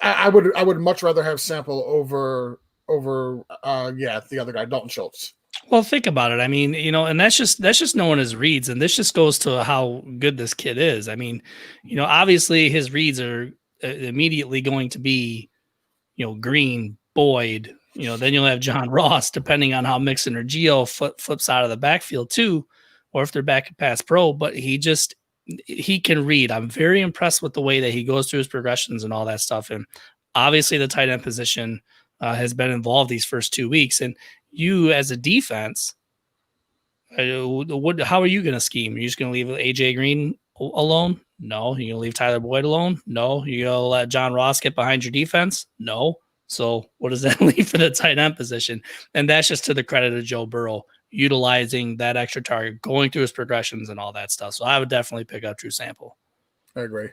I would much rather have Sample over the other guy, Dalton Schultz. Well, think about it. I mean, and that's just knowing his reads, and this just goes to how good this kid is. I mean, obviously his reads are immediately going to be, Green, Boyd. Then you'll have John Ross, depending on how Mixon or Gio flips out of the backfield too, or if they're back at pass pro. But he can read. I'm very impressed with the way that he goes through his progressions and all that stuff. And obviously the tight end position has been involved these first 2 weeks. And you as a defense, how are you going to scheme? Are you just going to leave AJ Green alone? No. You're going to leave Tyler Boyd alone? No. You're going to let John Ross get behind your defense? No. So what does that leave for the tight end position? And that's just to the credit of Joe Burrow. utilizing that extra target, going through his progressions and all that stuff. So I would definitely pick up Drew Sample. I agree.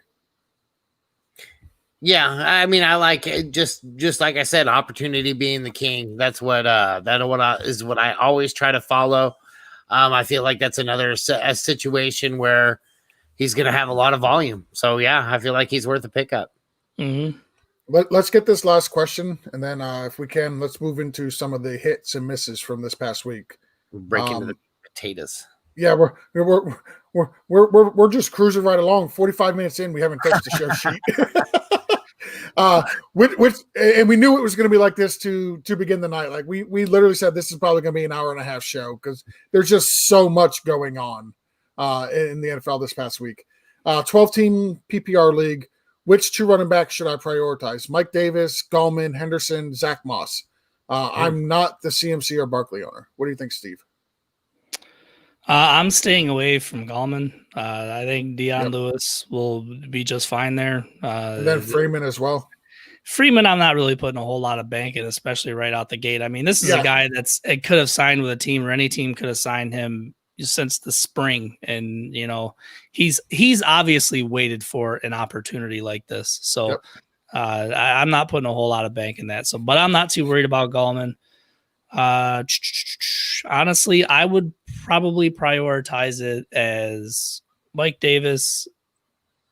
Yeah, I mean, I like it, just like I said, opportunity being the king. That's what is what I always try to follow. I feel like that's another a situation where he's going to have a lot of volume. So yeah, I feel like he's worth a pickup. Mm-hmm. Let's get this last question, and then if we can, let's move into some of the hits and misses from this past week. Break into the potatoes. Yeah, we're just cruising right along. 45 minutes in, we haven't touched the show sheet. And we knew it was going to be like this to begin the night. Like we literally said, this is probably going to be an hour and a half show because there's just so much going on in the NFL this past week. 12-team PPR league. Which 2 running backs should I prioritize? Mike Davis, Gallman, Henderson, Zach Moss. I'm not the CMC or Barkley owner. What do you think, Steve? I'm staying away from Gallman. I think Dion Lewis will be just fine there. And then Freeman as well. Freeman, I'm not really putting a whole lot of bank in, especially right out the gate. I mean, this is a guy it could have signed with a team, or any team could have signed him since the spring. And, he's obviously waited for an opportunity like this. So I'm not putting a whole lot of bank in that. So, but I'm not too worried about Gallman. Honestly, I would probably prioritize it as Mike Davis,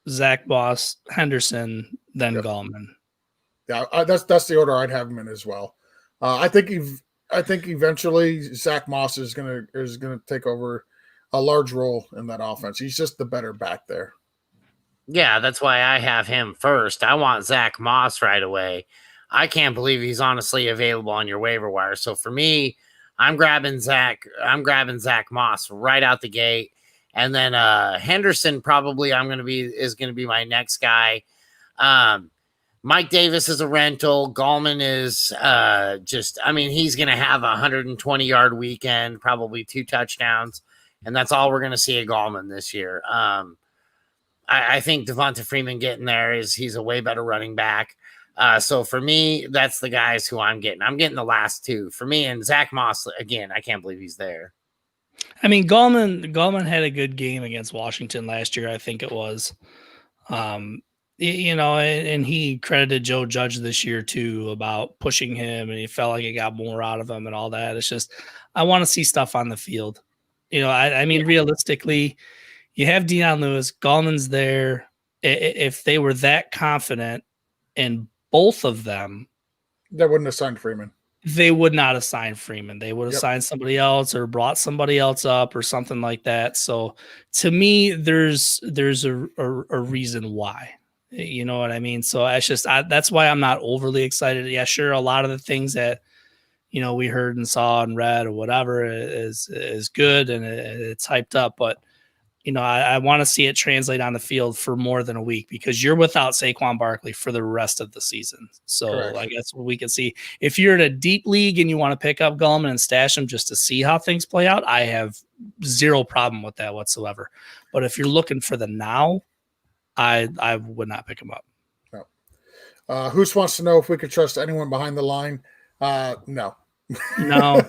Zach Moss, Henderson, then Gallman. Yeah, that's the order I'd have him in as well. I think eventually Zach Moss is gonna take over a large role in that offense. He's just the better back there. Yeah, that's why I have him first. I want Zach Moss right away. I can't believe he's honestly available on your waiver wire. So for me, I'm grabbing Zach Moss right out the gate. And then Henderson probably is going to be my next guy. Mike Davis is a rental. Gallman is he's going to have a 120-yard weekend, probably 2 touchdowns. And that's all we're going to see at Gallman this year. I think Devonta Freeman getting there he's a way better running back. So for me, that's the guys who I'm getting. I'm getting the last 2 for me, and Zach Moss again. I can't believe he's there. I mean, Gallman had a good game against Washington last year. I think it was, and he credited Joe Judge this year too about pushing him, and he felt like he got more out of him and all that. It's just I want to see stuff on the field. I mean, realistically, you have Dion Lewis, Gallman's there. If they were that confident in both of them, they wouldn't have signed Freeman. They would not have signed Freeman. They would have signed somebody else or brought somebody else up or something like that. So to me, there's a reason why. You know what I mean? So that's why I'm not overly excited. Yeah, sure. A lot of the things that, we heard and saw and read or whatever is good and it's hyped up, but I want to see it translate on the field for more than a week because you're without Saquon Barkley for the rest of the season. So correct. I guess we can see if you're in a deep league and you want to pick up Gallman and stash him just to see how things play out, I have zero problem with that whatsoever. But if you're looking for the now, I would not pick him up. No. Who's wants to know if we could trust anyone behind the line? No. No,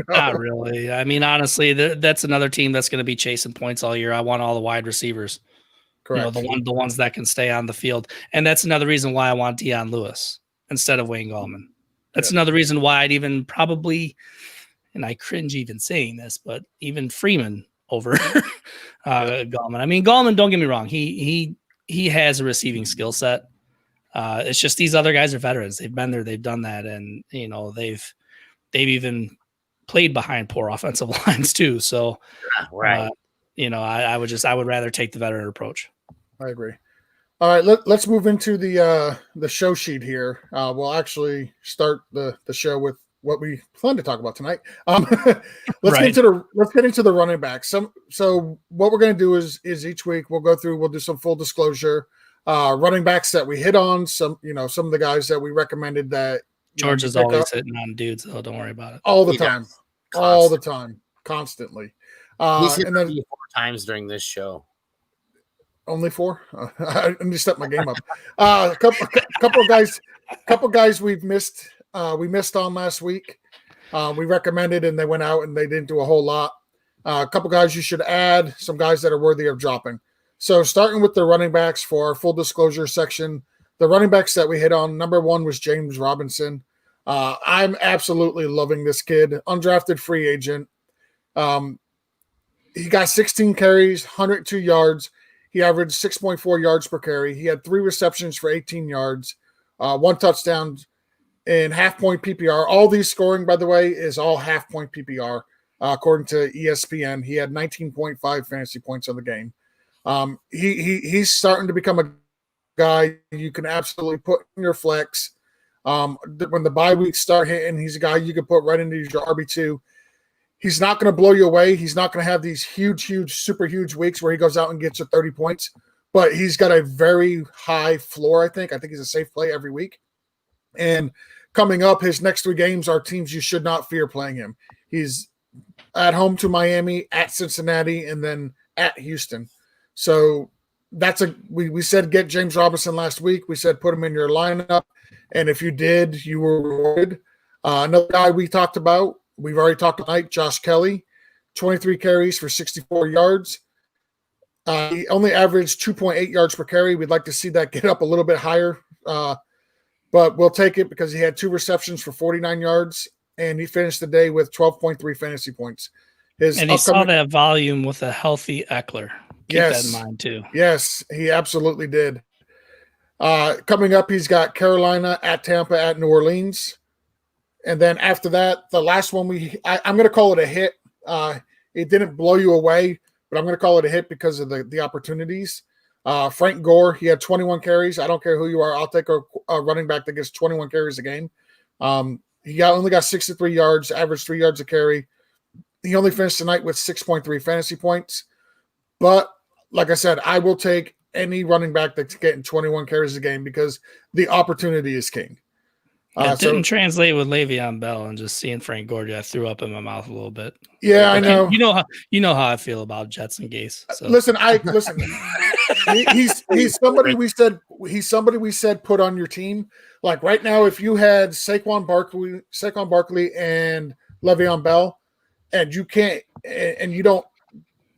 not really. I mean, honestly, that's another team that's going to be chasing points all year. I want all the wide receivers, correct? The ones that can stay on the field, and that's another reason why I want Dion Lewis instead of Wayne Gallman. That's another reason why I'd even probably, and I cringe even saying this, but even Freeman over Gallman. I mean, Gallman, don't get me wrong, he has a receiving skill set. It's just these other guys are veterans. They've been there, they've done that, and they've even played behind poor offensive lines too. So, right. I would rather take the veteran approach. I agree. All right, let's move into the show sheet here. We'll actually start the show with what we plan to talk about tonight. Let's get into the running backs. So what we're going to do is each week we'll do some full disclosure running backs that we hit on, some of the guys that we recommended that George is always hitting on dudes, so don't worry about it. All the time. All the time. Constantly. He's hit 4 times during this show. Only 4? I need to step my game up. A couple of guys we've missed. We missed on last week. We recommended, and they went out and they didn't do a whole lot. A couple guys you should add, some guys that are worthy of dropping. So starting with the running backs for our full disclosure section, the running backs that we hit on, number 1 was James Robinson. I'm absolutely loving this kid, undrafted free agent. He got 16 carries, 102 yards. He averaged 6.4 yards per carry. He had 3 receptions for 18 yards, 1 touchdown in half-point PPR. All these scoring, by the way, is all half-point PPR. According to ESPN, he had 19.5 fantasy points on the game. He's starting to become a guy you can absolutely put in your flex. When the bye weeks start hitting, he's a guy you can put right into your RB2. He's not going to blow you away. He's not going to have these huge, super huge weeks where he goes out and gets you 30 points. But he's got a very high floor, I think. I think he's a safe play every week. And coming up, his next 3 games are teams you should not fear playing him. He's at home to Miami, at Cincinnati, and then at Houston. So we said get James Robinson last week. We said put him in your lineup. And if you did, you were rewarded. Another guy we talked about, we've already talked tonight, Josh Kelly, 23 carries for 64 yards. He only averaged 2.8 yards per carry. We'd like to see that get up a little bit higher. But we'll take it because he had 2 receptions for 49 yards, and he finished the day with 12.3 fantasy points. And he saw that volume with a healthy Eckler. Keep that in mind, too. Yes, he absolutely did. Coming up, he's got Carolina, at Tampa, at New Orleans. And then after that, the last one I'm going to call it a hit. It didn't blow you away, but I'm going to call it a hit because of the opportunities. Frank Gore, he had 21 carries. I don't care who you are. I'll take a running back that gets 21 carries a game. He only got 63 yards, averaged 3 yards a carry. He only finished tonight with 6.3 fantasy points. But like I said, I will take any running back that's getting 21 carries a game because the opportunity is king. It didn't translate with Le'Veon Bell, and just seeing Frank Gore, I threw up in my mouth a little bit. Yeah, I know. You know how I feel about Jets and Gase. So. Listen. He's somebody we said put on your team. Like right now, if you had Saquon Barkley, and Le'Veon Bell, and you can't, and you don't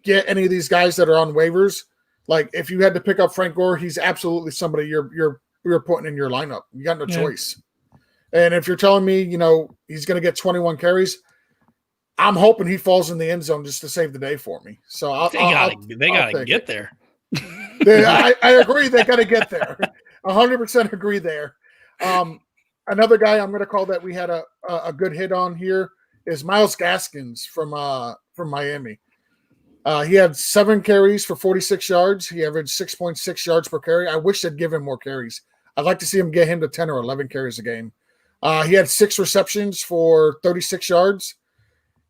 get any of these guys that are on waivers, like if you had to pick up Frank Gore, he's absolutely somebody you're putting in your lineup. You got no choice. And if you're telling me, he's going to get 21 carries, I'm hoping he falls in the end zone just to save the day for me. So they got to get there. I agree. They got to get there. 100% agree there. Another guy I'm going to call that we had a good hit on here is Myles Gaskins from Miami. He had 7 carries for 46 yards. He averaged 6.6 yards per carry. I wish they'd give him more carries. I'd like to see him get him to 10 or 11 carries a game. He had 6 receptions for 36 yards.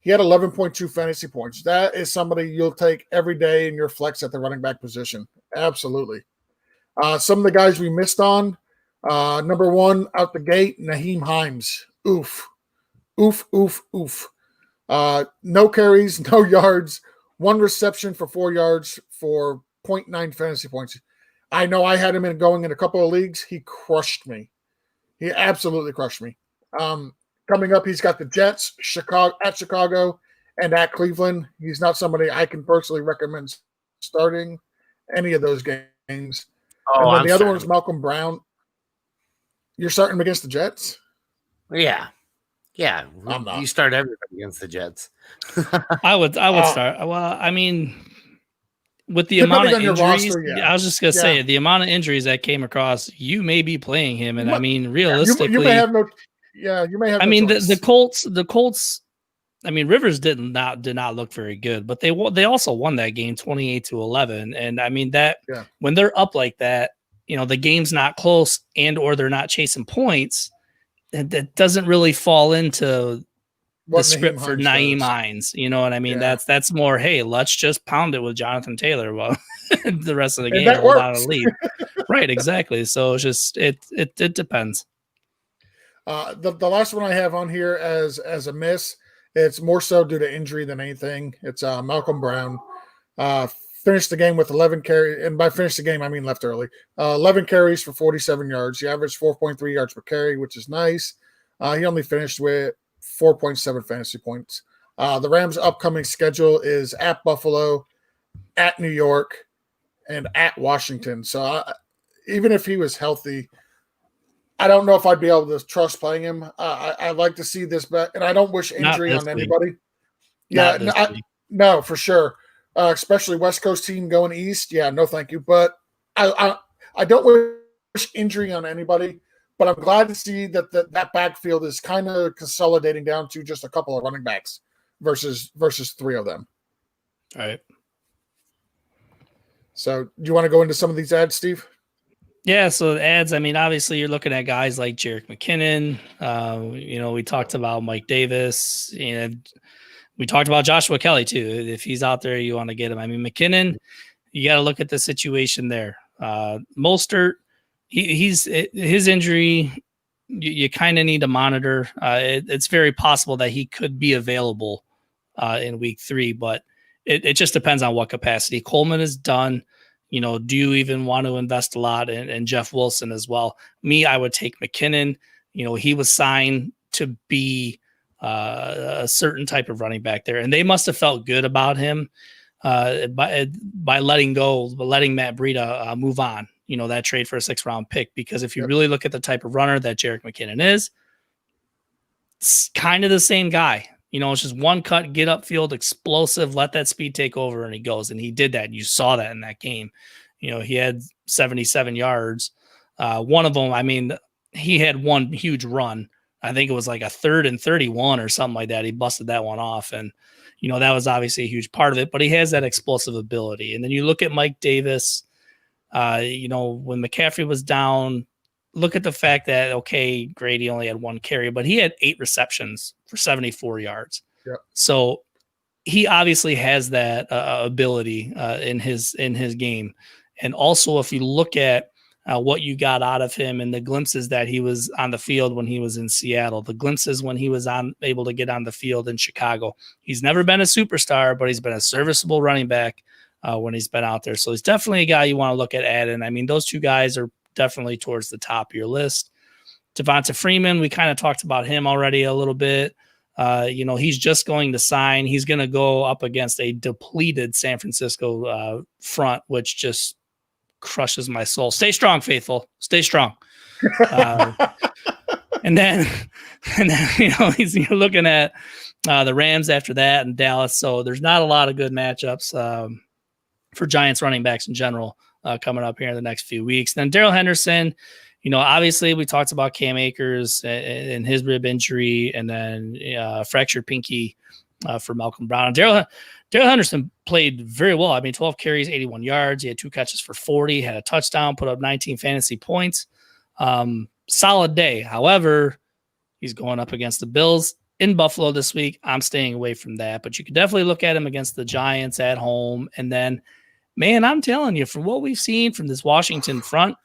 He had 11.2 fantasy points. That is somebody you'll take every day in your flex at the running back position. Absolutely. Some of the guys we missed on, number 1 out the gate, Naheem Hines. Oof. No carries, no yards, 1 reception for 4 yards for 0.9 fantasy points. I know I had him going in a couple of leagues. He crushed me. He absolutely crushed me. Coming up, he's got the Jets, Chicago, and at Cleveland. He's not somebody I can personally recommend starting any of those games. Oh, and then the other one is Malcolm Brown. You're starting him against the Jets? Yeah. You start everybody against the Jets. I would start. Well, I mean, with the amount of injuries, roster, I was just gonna say the amount of injuries that came across, you may be playing him, and I mean, realistically, you may have no. Yeah, you may have. I mean, the Colts. I mean, Rivers did not look very good, but they also won that game 28-11, and I mean that when they're up like that, the game's not close and or they're not chasing points. That doesn't really fall into the script for Naeem Hines. You know what I mean? Yeah. That's more, hey, let's just pound it with Jonathan Taylor while the rest of the game hold out a lead. Right, exactly. So it's just it depends. The last one I have on here as a miss, it's more so due to injury than anything. It's Malcolm Brown. Finished the game with 11 carries, and by finished the game, I mean left early. 11 carries for 47 yards. He averaged 4.3 yards per carry, which is nice. He only finished with 4.7 fantasy points. The Rams' upcoming schedule is at Buffalo, at New York, and at Washington. So even if he was healthy, I don't know if I'd be able to trust playing him. I like to see this bet, and I don't wish injury on anybody. Yeah, no, for sure. Especially West Coast team going east. Yeah, no, thank you. But I don't wish injury on anybody. But I'm glad to see that backfield is kind of consolidating down to just a couple of running backs versus 3 of them. All right. So, do you want to go into some of these ads, Steve? Yeah, so the ads, I mean, obviously you're looking at guys like Jerick McKinnon. We talked about Mike Davis. We talked about Joshua Kelly too. If he's out there, you want to get him. I mean, McKinnon, you got to look at the situation there. Mostert, his injury, you kind of need to monitor. It's very possible that he could be available in week 3, but it just depends on what capacity. Coleman is done. Do you even want to invest a lot in Jeff Wilson as well? Me, I would take McKinnon. He was signed to be a certain type of running back there, and they must have felt good about him by letting Matt Breida move on. That trade for a 6th-round pick, because if you really look at the type of runner that Jerick McKinnon is, it's kind of the same guy. It's just one cut, get upfield, explosive, let that speed take over, and he goes. And he did that. You saw that in that game. He had 77 yards. One of them, I mean, he had one huge run. I think it was like a 3rd and 31 or something like that. He busted that one off. And, that was obviously a huge part of it. But he has that explosive ability. And then you look at Mike Davis, when McCaffrey was down, look at the fact that, okay, Grady only had 1 carry, but he had 8 receptions for 74 yards. Yep. So he obviously has that ability in his game. And also, if you look at what you got out of him and the glimpses that he was on the field when he was in Seattle, the glimpses when he was able to get on the field in Chicago, he's never been a superstar, but he's been a serviceable running back when he's been out there. So he's definitely a guy you want to look at adding. I mean, those 2 guys are definitely towards the top of your list. Devonta Freeman, we kind of talked about him already a little bit. He's just going to sign. He's going to go up against a depleted San Francisco front, which just crushes my soul. Stay strong, faithful. Stay strong. And then you're looking at the Rams after that and Dallas. So there's not a lot of good matchups for Giants running backs in general coming up here in the next few weeks. Then Darrell Henderson, obviously we talked about Cam Akers and his rib injury, and then fractured pinky for Malcolm Brown. Darrell Henderson played very well. I mean, 12 carries, 81 yards. He had 2 catches for 40, had a touchdown, put up 19 fantasy points. Solid day. However, he's going up against the Bills in Buffalo this week. I'm staying away from that, but you could definitely look at him against the Giants at home. And then, man, I'm telling you, from what we've seen from this Washington front,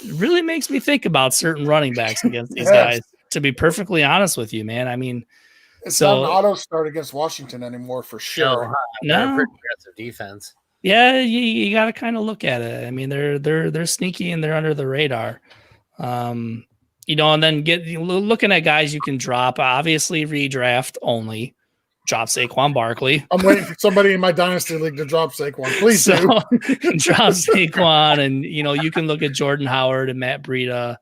it really makes me think about certain running backs against these guys, to be perfectly honest with you, man. I mean, it's not an auto start against Washington anymore for sure. No, pretty aggressive defense. Yeah, you got to kind of look at it. I mean, they're sneaky and they're under the radar. And then looking at guys you can drop, obviously redraft only. Drop Saquon Barkley. I'm waiting for somebody in my dynasty league to drop Saquon. Please do. Drop Saquon, and you can look at Jordan Howard and Matt Breida,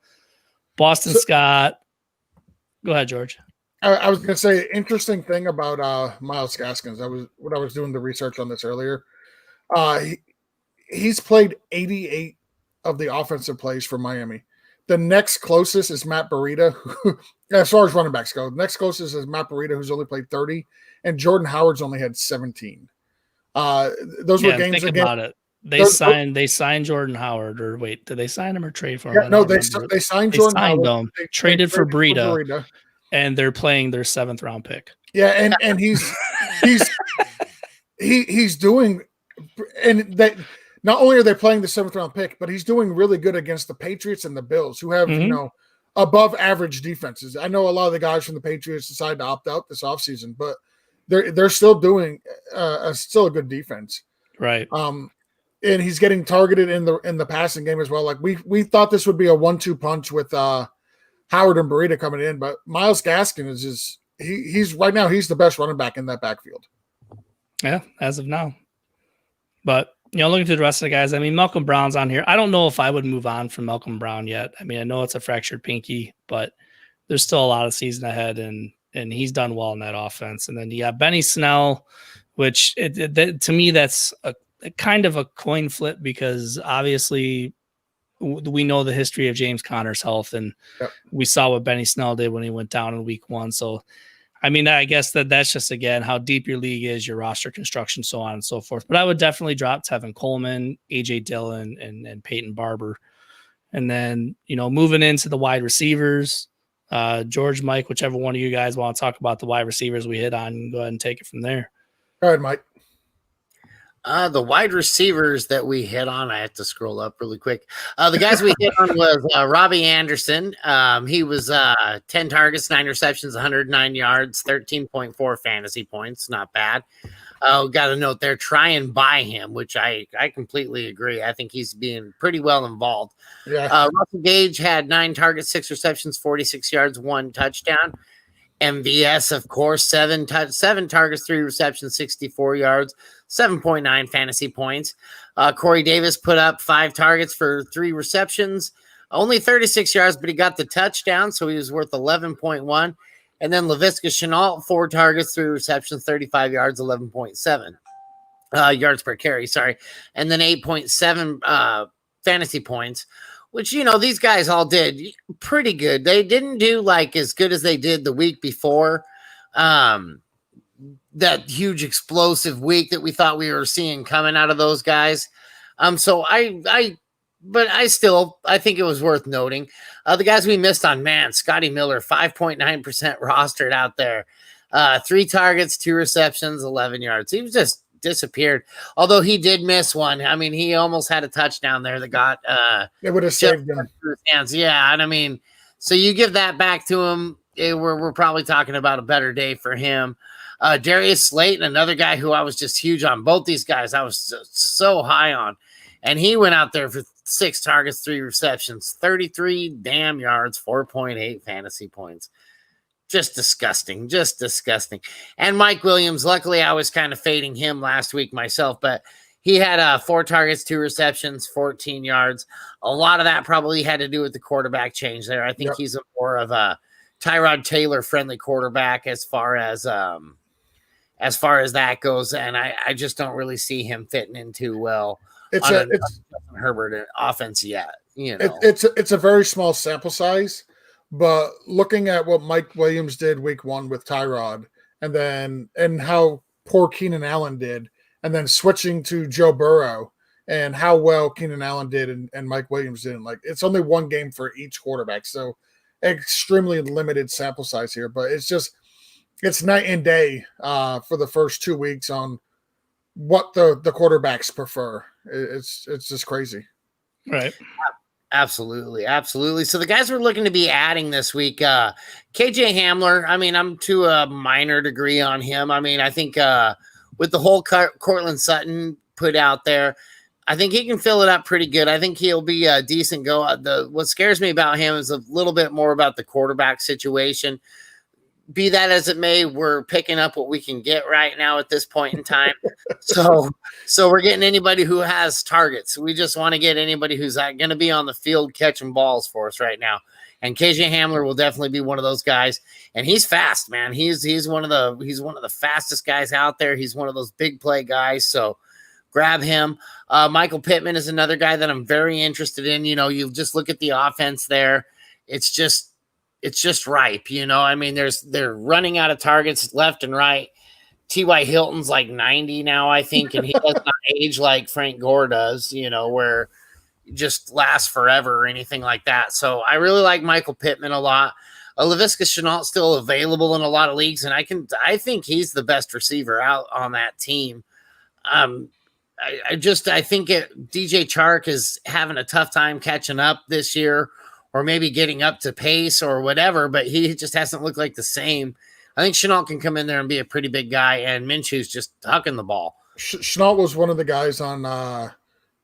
Boston Scott. Go ahead, George. I was going to say, interesting thing about Myles Gaskins. When I was doing the research on this earlier. He's played 88 of the offensive plays for Miami. The next closest is Matt Breida, who, as far as running backs go. The next closest is Matt Breida, who's only played 30, and Jordan Howard's only had 17. Those were games. Think about it. They signed Jordan Howard, or wait, did they sign him or trade for him? Yeah, no, they signed Jordan Howard. They traded for Breida, and they're playing their 7th-round pick. Yeah, and he's doing, and that. Not only are they playing the 7th-round pick, but he's doing really good against the Patriots and the Bills, who have above average defenses. I know a lot of the guys from the Patriots decided to opt out this offseason, but they're still doing still a good defense, right? And he's getting targeted in the passing game as well. Like we thought this would be a 1-2 punch with Howard and Breida coming in, but Myles Gaskin is just he's right now he's the best running back in that backfield. Yeah, as of now. But looking through the rest of the guys, I mean, Malcolm Brown's on here. I don't know if I would move on from Malcolm Brown yet. I mean, I know it's a fractured pinky, but there's still a lot of season ahead, and he's done well in that offense. And then you got Benny Snell, which to me that's a kind of a coin flip, because obviously we know the history of James Conner's health, and we saw what Benny Snell did when he went down in week 1. So, I mean, I guess that's just, again, how deep your league is, your roster construction, so on and so forth. But I would definitely drop Tevin Coleman, A.J. Dillon, and Peyton Barber. And then, moving into the wide receivers, George, Mike, whichever one of you guys want to talk about the wide receivers we hit on, go ahead and take it from there. Go ahead, Mike. The wide receivers that we hit on, I have to scroll up really quick. The guys we hit on was Robbie Anderson. He was 10 targets, 9 receptions, 109 yards, 13.4 fantasy points. Not bad. Got a note there. Try and buy him, which I completely agree. I think he's being pretty well involved. Yeah. Russell Gage had 9 targets, 6 receptions, 46 yards, 1 touchdown. MVS, of course, 7 targets, 3 receptions, 64 yards, 7.9 fantasy points. Corey Davis put up 5 targets for 3 receptions, only 36 yards, but he got the touchdown, so he was worth 11.1. And then Laviska Shenault, 4 targets, 3 receptions, 35 yards, 11.7 yards per carry, sorry. And then 8.7 fantasy points, which, these guys all did pretty good. They didn't do like as good as they did the week before. That huge explosive week that we thought we were seeing coming out of those guys. So I think it was worth noting. The guys we missed on, Scotty Miller, 5.9% rostered out there. 3 targets, 2 receptions, 11 yards. He was just disappeared. Although he did miss one. I mean, he almost had a touchdown there that got it would have saved him. Hands. Yeah, and I mean, so you give that back to him, we're probably talking about a better day for him. Darius Slayton, another guy who I was just huge on. Both these guys I was so high on, and he went out there for 6 targets, 3 receptions, 33 damn yards, 4.8 fantasy points. Just disgusting. And Mike Williams, luckily I was kind of fading him last week myself, but he had 4 targets, 2 receptions, 14 yards. A lot of that probably had to do with the quarterback change there. I think he's more of a Tyrod Taylor friendly quarterback as far as that goes. And I just don't really see him fitting in too well. It's Herbert offense yet. It's a very small sample size. But looking at what Mike Williams did week 1 with Tyrod, and how poor Keenan Allen did, and then switching to Joe Burrow and how well Keenan Allen did and Mike Williams did, like, it's only 1 game for each quarterback. So extremely limited sample size here, but it's night and day for the first 2 weeks on what the quarterbacks prefer. It's just crazy. Right. Absolutely. So the guys we're looking to be adding this week, KJ Hamler, I mean, I'm to a minor degree on him. I mean, I think with the whole Cortland Sutton put out there, I think he can fill it up pretty good. I think he'll be a decent go. What scares me about him is a little bit more about the quarterback situation. Be that as it may, we're picking up what we can get right now at this point in time. So we're getting anybody who has targets. We just want to get anybody who's going to be on the field catching balls for us right now. And KJ Hamler will definitely be one of those guys. And he's fast, man. He's one of the fastest guys out there. He's one of those big play guys. So grab him. Michael Pittman is another guy that I'm very interested in. You just look at the offense there. It's just ripe, I mean, they're running out of targets left and right. T.Y. Hilton's like 90 now, I think, and he does not age like Frank Gore does, where just lasts forever or anything like that. So I really like Michael Pittman a lot. Laviska Shenault still available in a lot of leagues, and I think he's the best receiver out on that team. I think DJ Chark is having a tough time catching up this year, or maybe getting up to pace or whatever, but he just hasn't looked like the same. I think Shenault can come in there and be a pretty big guy, and Minshew's just hucking the ball. Shenault was one of the guys on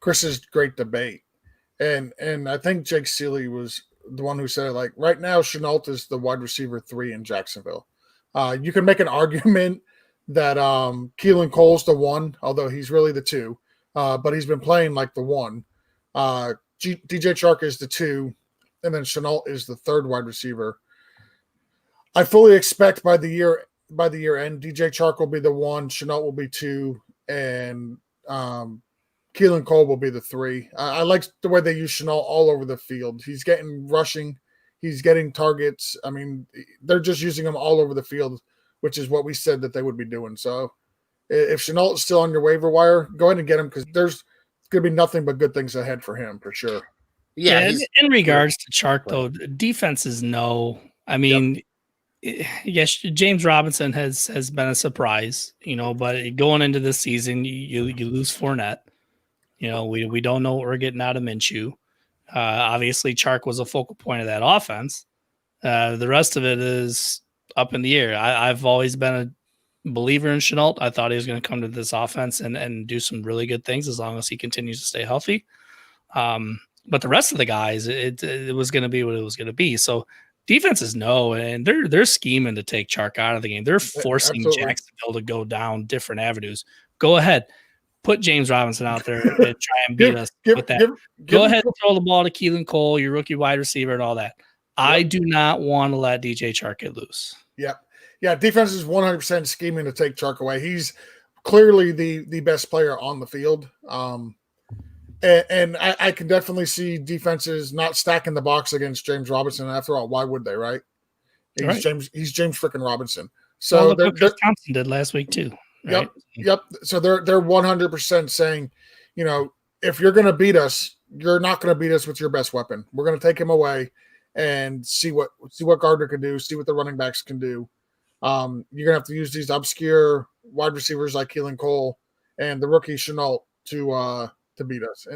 Chris's great debate. And I think Jake Seeley was the one who said, like, right now Shenault is the wide receiver 3 in Jacksonville. You can make an argument that Keelan Cole's the 1, although he's really the 2. But he's been playing like the 1. DJ Chark is the 2, and then Chenault is the 3rd wide receiver. I fully expect by the year end, DJ Chark will be the 1, Chenault will be 2, and Keelan Cole will be the 3. I like the way they use Chenault all over the field. He's getting rushing. He's getting targets. I mean, they're just using him all over the field, which is what we said that they would be doing. So if Chenault is still on your waiver wire, go ahead and get him because there's going to be nothing but good things ahead for him for sure. Yeah, in regards to Chark, though, defenses know. I mean, yes, James Robinson has been a surprise, but going into this season, you lose Fournette. We don't know what we're getting out of Minshew. Obviously, Chark was a focal point of that offense. The rest of it is up in the air. I've always been a believer in Chenault. I thought he was going to come to this offense and do some really good things as long as he continues to stay healthy. But the rest of the guys, it was going to be what it was going to be. So defenses know, and they're scheming to take Chark out of the game. They're forcing Absolutely. Jacksonville to go down different avenues. Go ahead. Put James Robinson out there and try and beat us with that. Go ahead and throw the ball to Keelan Cole, your rookie wide receiver, and all that. Yep. I do not want to let DJ Chark get loose. Yep. Yeah, defense is 100% scheming to take Chark away. He's clearly the best player on the field. And I can definitely see defenses not stacking the box against James Robinson. After all, why would they, right? He's James freaking Robinson. So look what Chris Thompson did last week too. Right? Yep. So they're 100% saying, if you're going to beat us, you're not going to beat us with your best weapon. We're going to take him away and see what Gardner can do, see what the running backs can do. You're going to have to use these obscure wide receivers like Keelan Cole and the rookie Chenault to beat us.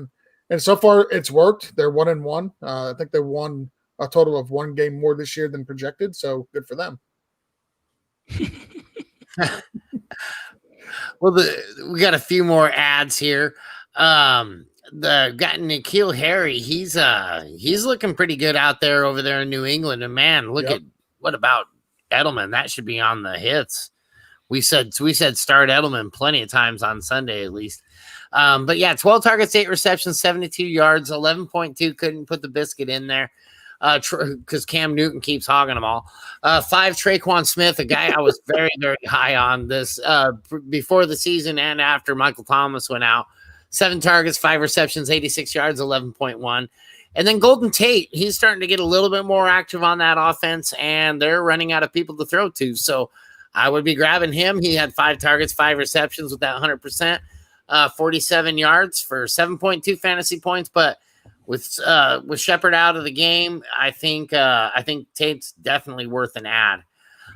And so far it's worked. They're 1-1. I think they won a total of 1 game more this year than projected. So good for them. Well, we got a few more ads here. The got N'Keal Harry. He's looking pretty good out there over there in New England. And man, what about Edelman? That should be on the hits. We said start Edelman plenty of times on Sunday at least. But yeah, 12 targets, 8 receptions, 72 yards, 11.2. Couldn't put the biscuit in there because Cam Newton keeps hogging them all. 5, Traquan Smith, a guy I was very, very high on this before the season and after Michael Thomas went out. 7 targets, 5 receptions, 86 yards, 11.1. And then Golden Tate, he's starting to get a little bit more active on that offense, and they're running out of people to throw to. So I would be grabbing him. He had 5 targets, 5 receptions with that 100%, 47 yards for 7.2 fantasy points. But with Shepard out of the game, I think Tate's definitely worth an ad.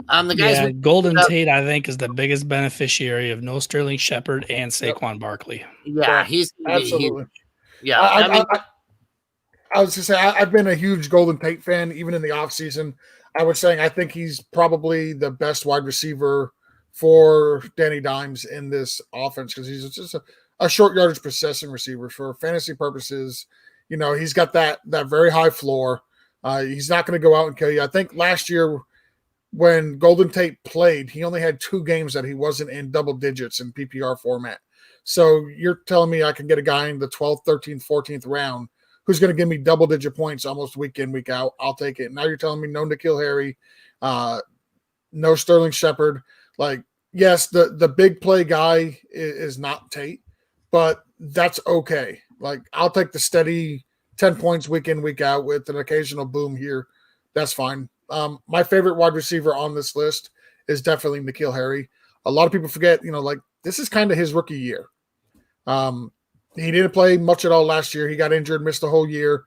The guys Golden Tate, I think, is the biggest beneficiary of no Sterling Shepard and Saquon Barkley. Yeah, he's absolutely. Yeah, I was going to say, I've been a huge Golden Tate fan, even in the offseason. I was saying I think he's probably the best wide receiver for Danny Dimes in this offense because he's just a short yardage possession receiver for fantasy purposes. He's got that very high floor. He's not going to go out and kill you. I think last year when Golden Tate played, he only had 2 games that he wasn't in double digits in PPR format. So you're telling me I can get a guy in the 12th, 13th, 14th round who's going to give me double-digit points almost week in, week out. I'll take it. Now you're telling me no N'Keal Harry, no Sterling Shepard. Like, yes, the big play guy is not Tate, but that's okay. Like, I'll take the steady 10 points week in, week out with an occasional boom here. That's fine. My favorite wide receiver on this list is definitely N'Keal Harry. A lot of people forget, this is kind of his rookie year. He didn't play much at all last year. He got injured, missed the whole year.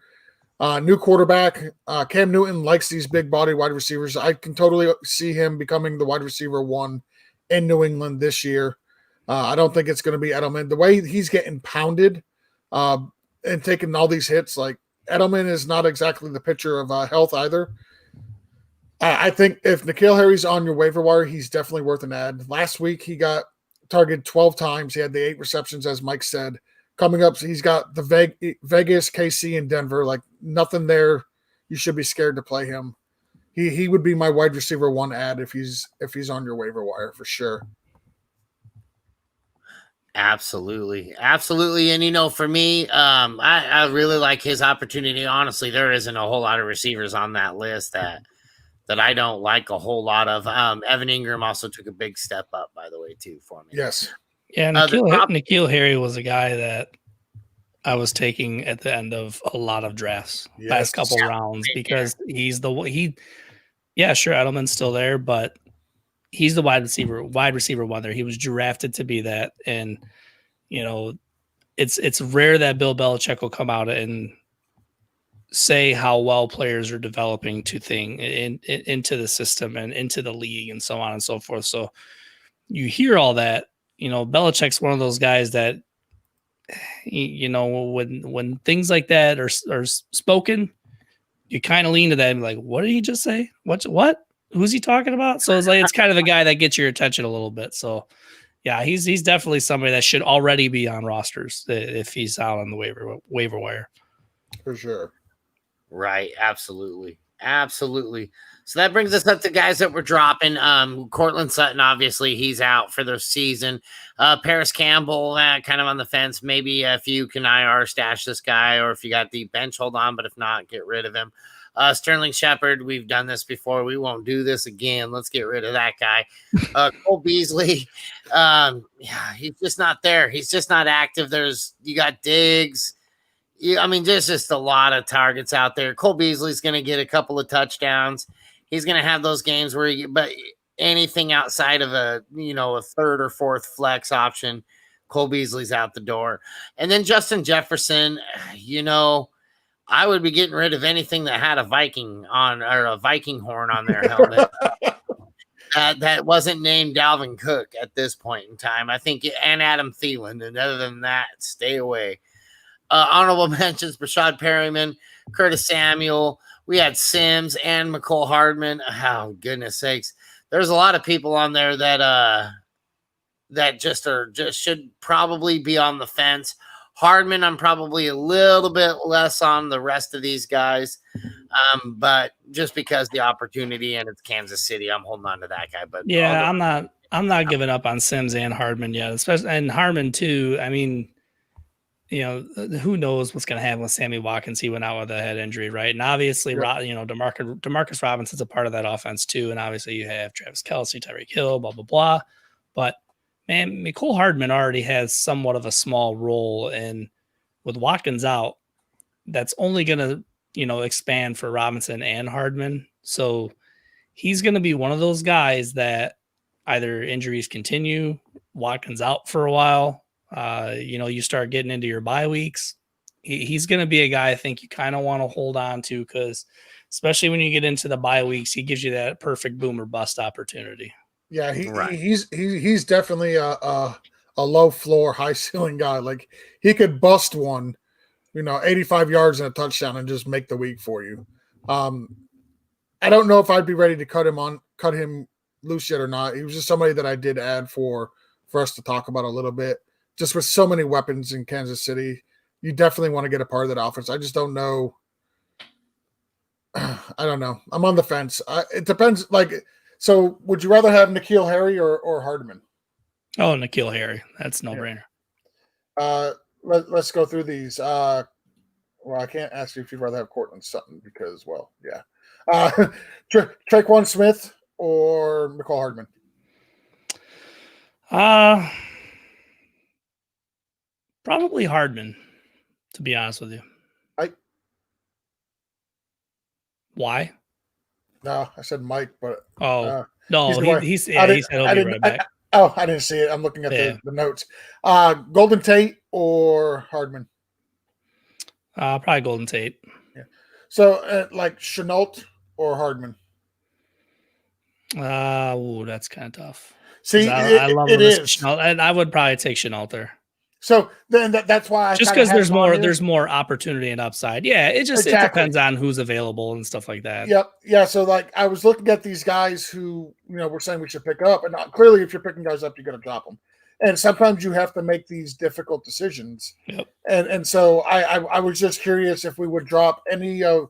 New quarterback. Cam Newton likes these big body wide receivers. I can totally see him becoming the wide receiver 1 in New England this year. I don't think it's going to be Edelman. The way he's getting pounded and taking all these hits, like Edelman is not exactly the picture of health either. I think if N'Keal Harry's on your waiver wire, he's definitely worth an ad. Last week, he got targeted 12 times. He had the 8 receptions, as Mike said. Coming up, he's got the Vegas, KC, and Denver. Like, nothing there. You should be scared to play him. he would be my wide receiver 1 ad if he's on your waiver wire for sure. Absolutely. And for me, I really like his opportunity. Honestly, there isn't a whole lot of receivers on that list that I don't like a whole lot of. Evan Ingram also took a big step up, by the way, too, for me. Yes. Yeah, N'Keal Harry was a guy that I was taking at the end of a lot of drafts, last couple rounds, because he's sure, Edelman's still there, but he's the wide receiver 1 there. He was drafted to be that. And, it's rare that Bill Belichick will come out and say how well players are developing into the system and into the league and so on and so forth. So you hear all that, Belichick's one of those guys that, when things like that are spoken, you kind of lean to that and be like, what did he just say? What? Who's he talking about? So it's kind of the guy that gets your attention a little bit. So yeah, he's definitely somebody that should already be on rosters if he's out on the waiver wire. For sure. Right. Absolutely. So that brings us up to guys that we're dropping. Cortland Sutton, obviously, he's out for the season. Paris Campbell, kind of on the fence. Maybe if you can IR stash this guy, or if you got the bench, hold on. But if not, get rid of him. Sterling Shepard, we've done this before. We won't do this again. Let's get rid of that guy. Cole Beasley, he's just not there. He's just not active. You got Diggs. There's just a lot of targets out there. Cole Beasley's going to get a couple of touchdowns. He's going to have those games but anything outside of a third or fourth flex option, Cole Beasley's out the door. And then Justin Jefferson, I would be getting rid of anything that had a Viking horn on their helmet. That wasn't named Dalvin Cook at this point in time. I think, and Adam Thielen. And other than that, stay away. Honorable mentions: Rashad Perryman, Curtis Samuel. We had Sims and McCole Hardman. Oh, goodness sakes. There's a lot of people on there that just should probably be on the fence. Hardman, I'm probably a little bit less on the rest of these guys. But just because the opportunity and it's Kansas City, I'm holding on to that guy. But yeah, I'm not giving up on Sims and Hardman yet, especially, and Hardman too. Who knows what's going to happen with Sammy Watkins? He went out with a head injury, right? And obviously, Demarcus Robinson's a part of that offense too. And obviously, you have Travis Kelce, Tyreek Hill, blah blah blah. But man, McCole Hardman already has somewhat of a small role, and with Watkins out, that's only going to expand for Robinson and Hardman. So he's going to be one of those guys that either injuries continue, Watkins out for a while. You start getting into your bye weeks. He's going to be a guy I think you kind of want to hold on to, because especially when you get into the bye weeks, he gives you that perfect boom or bust opportunity. Yeah, he's definitely a low floor, high ceiling guy. Like, he could bust one, 85 yards and a touchdown and just make the week for you. I don't know if I'd be ready to cut him loose yet or not. He was just somebody that I did add for us to talk about a little bit. Just with so many weapons in Kansas City, you definitely want to get a part of that offense. I just don't know. I don't know. I'm on the fence. It depends. So would you rather have N'Keal Harry or Hardman? Oh, N'Keal Harry. That's no brainer. Let's go through these. I can't ask you if you'd rather have Cortland Sutton because, Traquan Smith or McCall Hardman? Probably Hardman, to be honest with you. Why? No, I said Mike, but no, he said he'll be right back. I didn't see it. I'm looking at the notes. Golden Tate or Hardman? Probably Golden Tate. Yeah. So, Chenault or Hardman? That's kind of tough. See, I love it is. Chenault, and I would probably take Chenault there. So then that's why just because there's more opportunity and upside. Yeah, it depends on who's available and stuff like that. Yep. Yeah. So I was looking at these guys who we're saying we should pick up, and clearly if you're picking guys up, you're going to drop them. And sometimes you have to make these difficult decisions. Yep. And so I was just curious if we would drop any of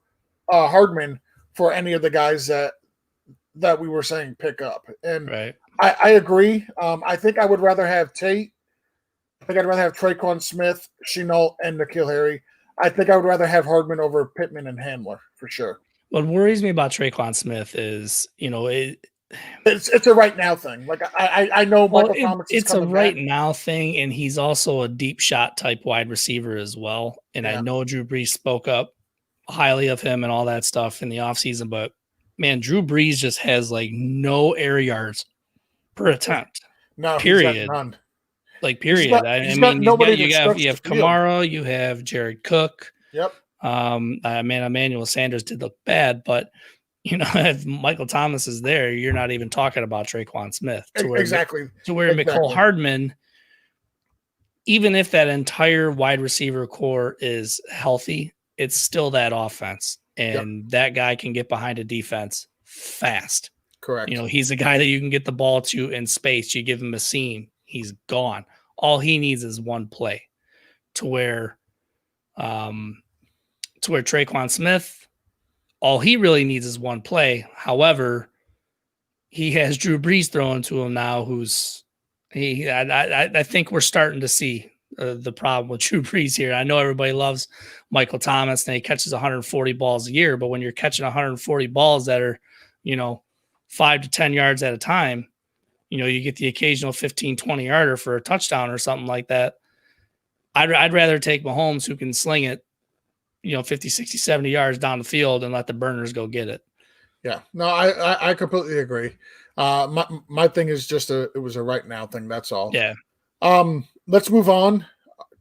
Hardman for any of the guys that we were saying pick up. And Right. I agree. I think I would rather have Tate. I think I'd rather have Traquan Smith, Shenault, and N'Keal Harry. I think I would rather have Hardman over Pittman and Handler for sure. What worries me about Traquan Smith is, It's a right now thing. Like I know Michael Thomas is it's a coming right back. now thing, and he's also a deep shot type wide receiver as well. And I Yeah. know Drew Brees spoke up highly of him and all that stuff in the offseason, but man, Drew Brees just has like no air yards per attempt. No, period. he's got none. Like period. He's got nobody you that have stretches the field. Kamara, you have Jared Cook. Yep. Emmanuel Sanders did look bad, but if Michael Thomas is there, you're not even talking about Traquan Smith. Exactly. McCole Hardman, even if that entire wide receiver core is healthy, it's still that offense. And that guy can get behind a defense fast. Correct. He's a guy that you can get the ball to in space. You give him a seam, he's gone. All he needs is one play to where Traquan Smith, all he really needs is one play. However, he has Drew Brees throwing to him now, I think we're starting to see the problem with Drew Brees here. I know everybody loves Michael Thomas and he catches 140 balls a year, but when you're catching 140 balls that are, 5 to 10 yards at a time, you get the occasional 15, 20 yarder for a touchdown or something like that. I'd rather take Mahomes, who can sling it, 50, 60, 70 yards down the field and let the burners go get it. Yeah, no, I completely agree. My thing is just it was a right now thing. That's all. Yeah. Let's move on.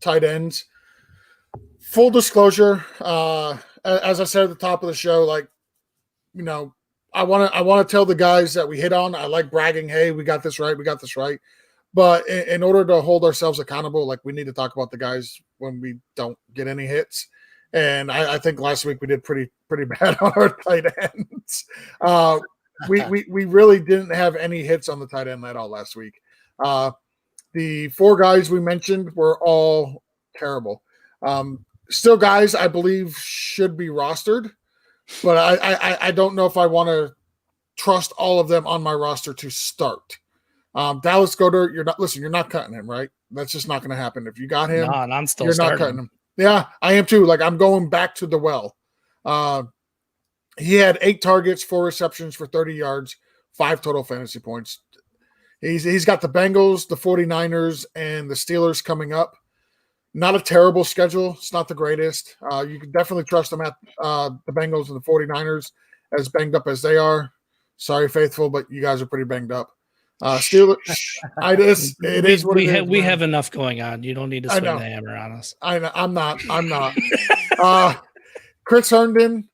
Tight ends. Full disclosure, as I said at the top of the show, I want to tell the guys that we hit on. I like bragging. Hey, we got this right. We got this right. But in order to hold ourselves accountable, we need to talk about the guys when we don't get any hits. And I think last week we did pretty bad on our tight ends. We really didn't have any hits on the tight end at all last week. The 4 guys we mentioned were all terrible. Still guys I believe should be rostered, but I don't know if I want to trust all of them on my roster to start. Dallas Goedert, you're not cutting him, right? That's just not going to happen. If you got him, no, and I'm still you're starting. not cutting him. Yeah, I am too. I'm going back to the well. He had 8 targets, 4 receptions for 30 yards, 5 total fantasy points. He's got the Bengals, the 49ers, and the Steelers coming up. Not a terrible schedule. It's not the greatest. You can definitely trust them at the Bengals and the 49ers, as banged up as they are. Sorry, faithful, but you guys are pretty banged up. Steelers, it is what it is. We have enough going on. You don't need to swing the hammer on us. I'm not. Chris Herndon,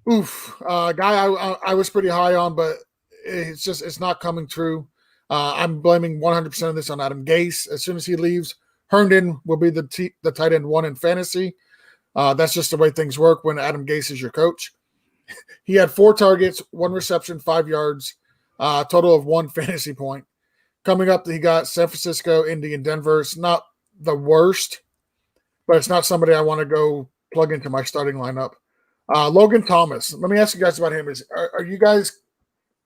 guy I was pretty high on, but it's not coming true. I'm blaming 100% of this on Adam Gase. As soon as he leaves, Herndon will be the tight end 1 in fantasy. That's just the way things work when Adam Gase is your coach. He had 4 targets, 1 reception, 5 yards, total of 1 fantasy point. Coming up, he got San Francisco, Indy, and Denver. It's not the worst, but it's not somebody I want to go plug into my starting lineup. Logan Thomas. Let me ask you guys about him. Are you guys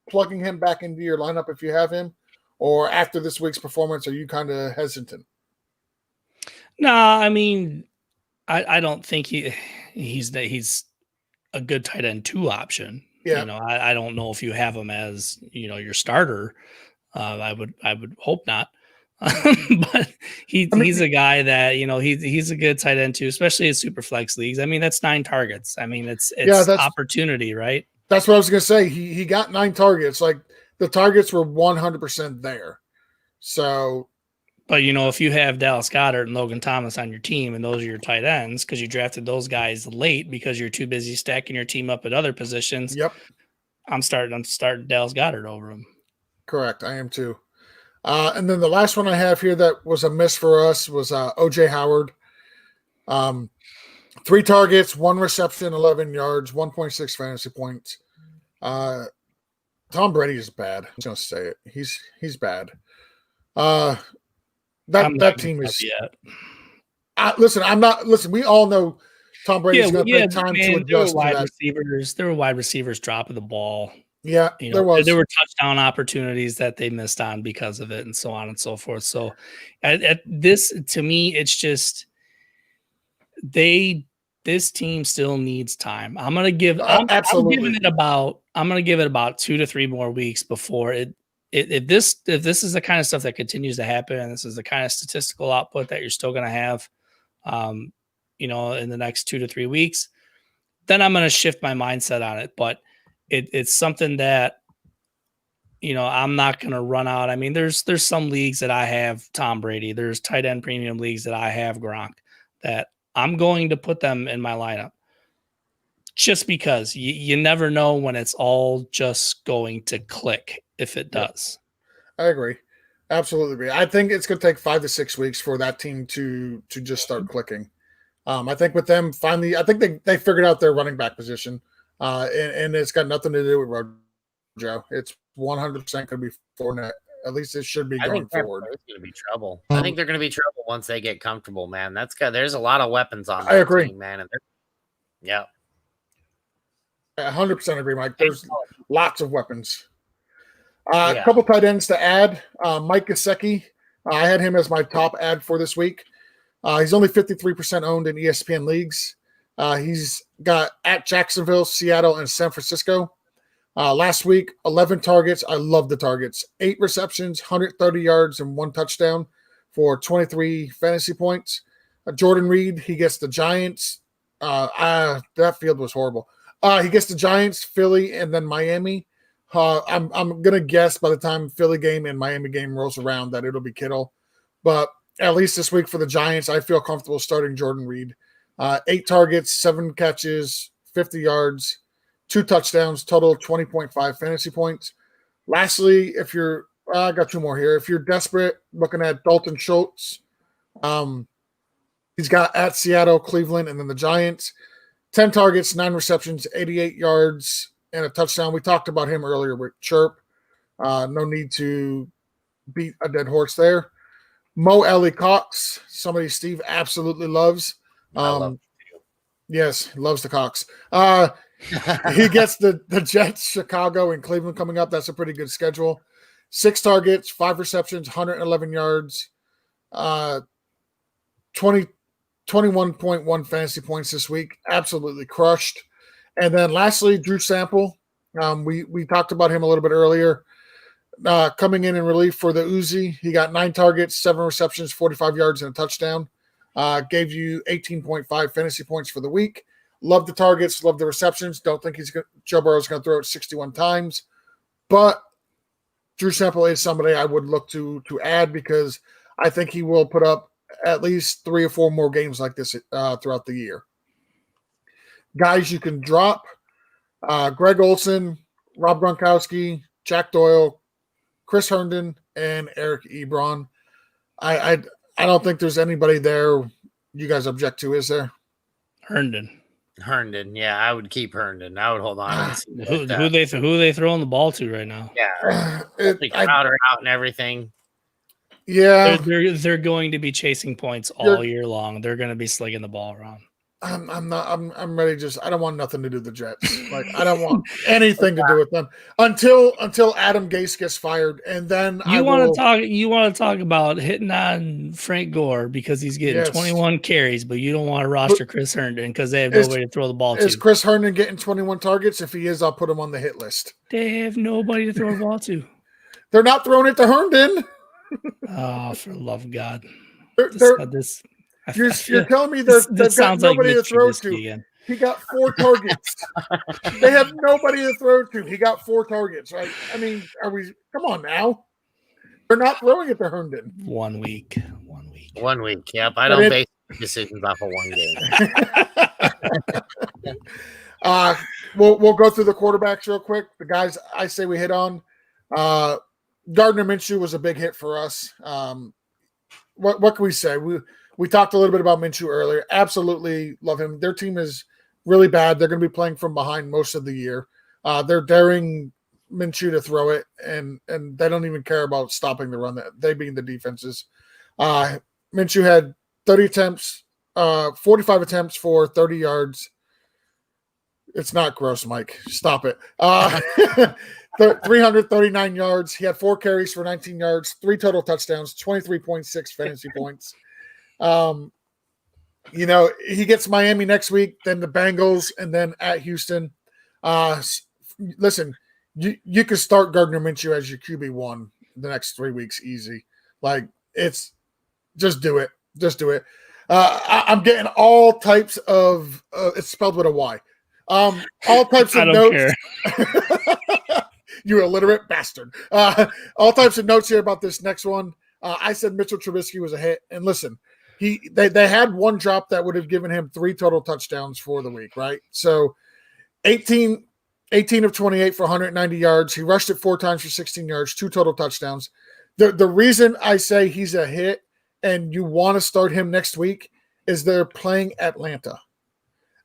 plugging him back into your lineup if you have him? Or after this week's performance, are you kind of hesitant? No, I mean, I don't think he's a good tight end 2 option. Yeah. I don't know if you have him as, your starter. I would hope not. But he's a guy that, he's a good tight end 2, especially in super flex leagues. I mean, that's 9 targets. I mean, it's opportunity, right? That's what I was going to say. He got 9 targets. The targets were 100% there. So, but if you have Dallas Goedert and Logan Thomas on your team, and those are your tight ends because you drafted those guys late because you're too busy stacking your team up at other positions. Yep, I'm starting Dallas Goedert over him. Correct, I am too. And then the last one I have here that was a miss for us was OJ Howard. 3 targets, 1 reception, 11 yards, 1.6 fantasy points. Tom Brady is bad. I'm just gonna say it. He's bad. That team is. Yet. Listen, I'm not. Listen, we all know Tom Brady's going to take time to man, there were adjust to wide that. receivers. There were wide receivers dropping the ball. Yeah, You there know, was. there were touchdown opportunities that they missed on because of it, and so on and so forth. So, at this, to me, it's just this team still needs time. I'm gonna give. I'm Absolutely. I'm gonna give it about 2 to 3 more weeks before if this is the kind of stuff that continues to happen, and this is the kind of statistical output that you're still gonna have, you know, in the next 2 to 3 weeks, then I'm gonna shift my mindset on it. But it's something that, you know, I'm not going to run out. I mean, there's some leagues that I have Tom Brady. There's tight end premium leagues that I have Gronk, that I'm going to put them in my lineup just because you never know when it's all just going to click, if it does. I agree. Absolutely agree. I think it's going to take 5 to 6 weeks for that team to just start clicking. I think with them finally, I think they figured out their running back position, and it's got nothing to do with Rojo. It's 100% going to be Fournette. At least it should be going forward. It's going to be trouble. I think they're going to be trouble once they get comfortable, man. That's good. There's a lot of weapons on that team, man. And yeah. 100% agree, Mike. There's lots of weapons. A couple tight ends to add. Mike Gesicki. I had him as my top ad for this week. He's only 53% owned in ESPN leagues. He's got at Jacksonville, Seattle, and San Francisco. Last week, 11 targets. I love the targets. 8 receptions, 130 yards, and 1 touchdown for 23 fantasy points. Jordan Reed, he gets the Giants. That field was horrible. He gets the Giants, Philly, and then Miami. I'm going to guess by the time Philly game and Miami game rolls around that it'll be Kittle. But at least this week for the Giants, I feel comfortable starting Jordan Reed. 8 targets, 7 catches, 50 yards, 2 touchdowns, total 20.5 fantasy points. Lastly, if you're I got 2 more here. If you're desperate, looking at Dalton Schultz, he's got at Seattle, Cleveland, and then the Giants. 10 targets, 9 receptions, 88 yards, and a touchdown. We talked about him earlier with Chirp. No need to beat a dead horse there. Mo Ellie Cox, somebody Steve absolutely loves. Yes, loves the Cox. He gets the Jets, Chicago, and Cleveland coming up. That's a pretty good schedule. 6 targets, 5 receptions, 111 yards, 21.1 fantasy points this week. Absolutely crushed. And then lastly, Drew Sample. We talked about him a little bit earlier. Coming in relief for the Uzi. He got 9 targets, 7 receptions, 45 yards, and a touchdown. Gave you 18.5 fantasy points for the week. Love the targets, love the receptions. Don't think Joe Burrow's going to throw it 61 times. But Drew Sample is somebody I would look to add because I think he will put up at least 3 or 4 more games like this throughout the year. Guys you can drop, Greg Olsen, Rob Gronkowski, Jack Doyle, Chris Herndon, and Eric Ebron. I don't think there's anybody there you guys object to, is there? Herndon, yeah, I would keep Herndon. I would hold on. Who they throwing the ball to right now? Yeah, Crowder out and everything. Yeah, they're going to be chasing points all year long. They're going to be slinging the ball around. I'm ready. I don't want nothing to do with the Jets. Like I don't want anything to do with them until Adam Gase gets fired, and then you want to talk about hitting on Frank Gore because he's getting 21 carries, but you don't want to roster Chris Herndon because they have nobody to throw the ball to. Is Chris Herndon getting 21 targets? If he is, I'll put him on the hit list. They have nobody to throw the ball to. They're not throwing it to Herndon. Oh, for the love of God! You're telling me they've got nobody to throw to. Again. He got 4 targets. They have nobody to throw to. He got 4 targets, right? I mean, come on now. They're not throwing it to Herndon. 1 week. 1 week. Yep. I don't base decisions off of 1 game. We'll go through the quarterbacks real quick. The guys I say we hit on. Gardner Minshew was a big hit for us. What can we say? We talked a little bit about Minshew earlier. Absolutely love him. Their team is really bad. They're going to be playing from behind most of the year. They're daring Minshew to throw it, and they don't even care about stopping the run. They being the defenses. Minshew had 30 attempts, 45 attempts for 30 yards. It's not gross, Mike. Stop it. 339 yards. He had 4 carries for 19 yards, 3 total touchdowns, 23.6 fantasy points. He gets Miami next week, then the Bengals, and then at Houston. Listen, you could start Gardner Minshew as your QB1 the next 3 weeks easy. Like, it's just do it. Just do it. I'm getting all types of it's spelled with a Y. All types of I don't notes. care. You illiterate bastard. All types of notes here about this next one. I said Mitchell Trubisky was a hit. And listen, they had one drop that would have given him 3 total touchdowns for the week, right? So 18 of 28 for 190 yards. He rushed it 4 times for 16 yards, 2 total touchdowns. The reason I say he's a hit and you want to start him next week is they're playing Atlanta.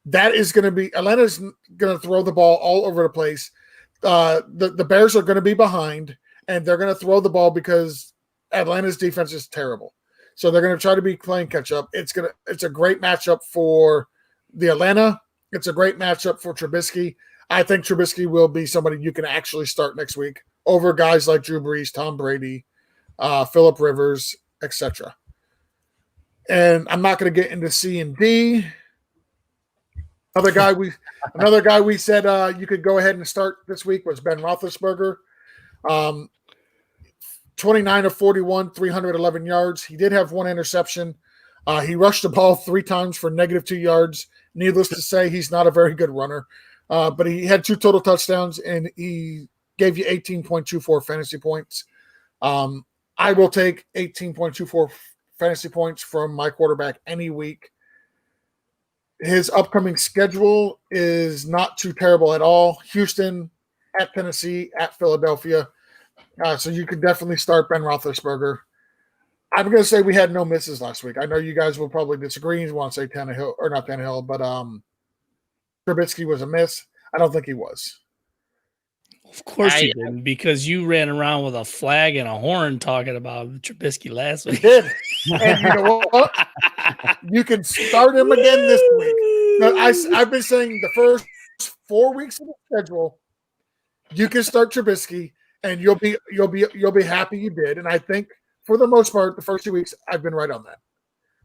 That is going to be – Atlanta's going to throw the ball all over the place. The Bears are going to be behind, and they're going to throw the ball because Atlanta's defense is terrible. So they're going to try to be playing catch-up. It's a great matchup for the Atlanta. It's a great matchup for Trubisky. I think Trubisky will be somebody you can actually start next week over guys like Drew Brees, Tom Brady, Phillip Rivers, etc. And I'm not going to get into C and D. Another guy we said you could go ahead and start this week was Ben Roethlisberger. 29 of 41, 311 yards. He did have 1 interception. He rushed the ball 3 times for -2 yards. Needless to say, he's not a very good runner. But he had 2 total touchdowns, and he gave you 18.24 fantasy points. I will take 18.24 fantasy points from my quarterback any week. His upcoming schedule is not too terrible at all. Houston, at Tennessee, at Philadelphia. So you could definitely start Ben Roethlisberger. I'm going to say we had no misses last week. I know you guys will probably disagree. You want to say Tannehill, or not Tannehill, but Trubisky was a miss. I don't think he was. Of course you didn't, because you ran around with a flag and a horn talking about Trubisky last week. Did. And you know what? You can start him again this week. Now, I've been saying the first 4 weeks of the schedule, you can start Trubisky, and you'll be happy you did. And I think for the most part, the first 2 weeks, I've been right on that.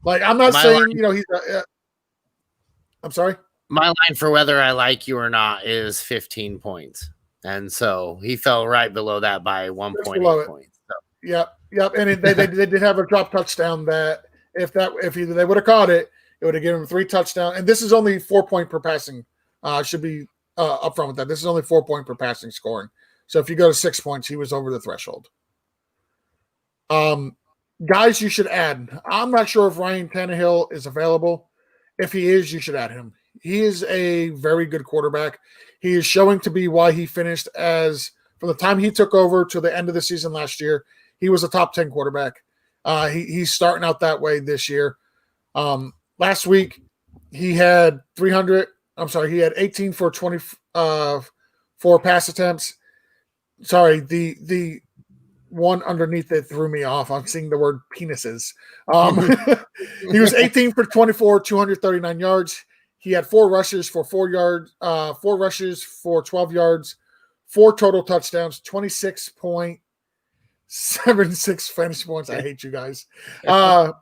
Like, I'm not saying he's. I'm sorry. My line for whether I like you or not is 15 points. And so he fell right below that by 1.8 points. So. Yep. And they did have a drop touchdown that if they would have caught it, it would have given him 3 touchdowns. And this is only 4 point per passing. Should be upfront with that. This is only 4 point per passing scoring. So if you go to 6 points, he was over the threshold. Guys, you should add. I'm not sure if Ryan Tannehill is available. If he is, you should add him. He is a very good quarterback. He is showing to be why he finished as, from the time he took over to the end of the season last year, he was a top 10 quarterback. He's starting out that way this year. Last week, he had 18 for 24 pass attempts. Sorry, the one underneath it threw me off. I'm seeing the word penises. He was 18 for 24, 239 yards. He had 4 rushes for 4 yards, 4 rushes for 12 yards, 4 total touchdowns, 26.76 fantasy points. I hate you guys. Another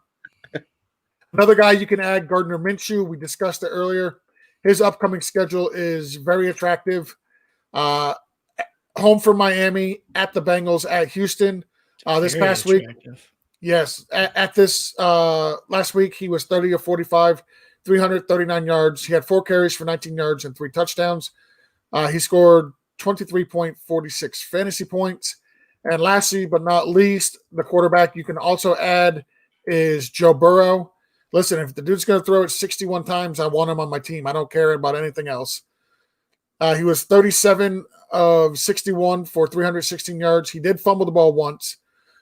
guy you can add, Gardner Minshew. We discussed it earlier. His upcoming schedule is very attractive. Home for Miami, at the Bengals, at Houston. This Very past attractive. week, yes, at this last week, he was 30 of 45, 339 yards. He had 4 carries for 19 yards and 3 touchdowns. He scored 23.46 fantasy points. And lastly, but not least, the quarterback you can also add is Joe Burrow. Listen, if the dude's going to throw it 61 times, I want him on my team. I don't care about anything else. He was 37 of 61 for 316 yards. He did fumble the ball once.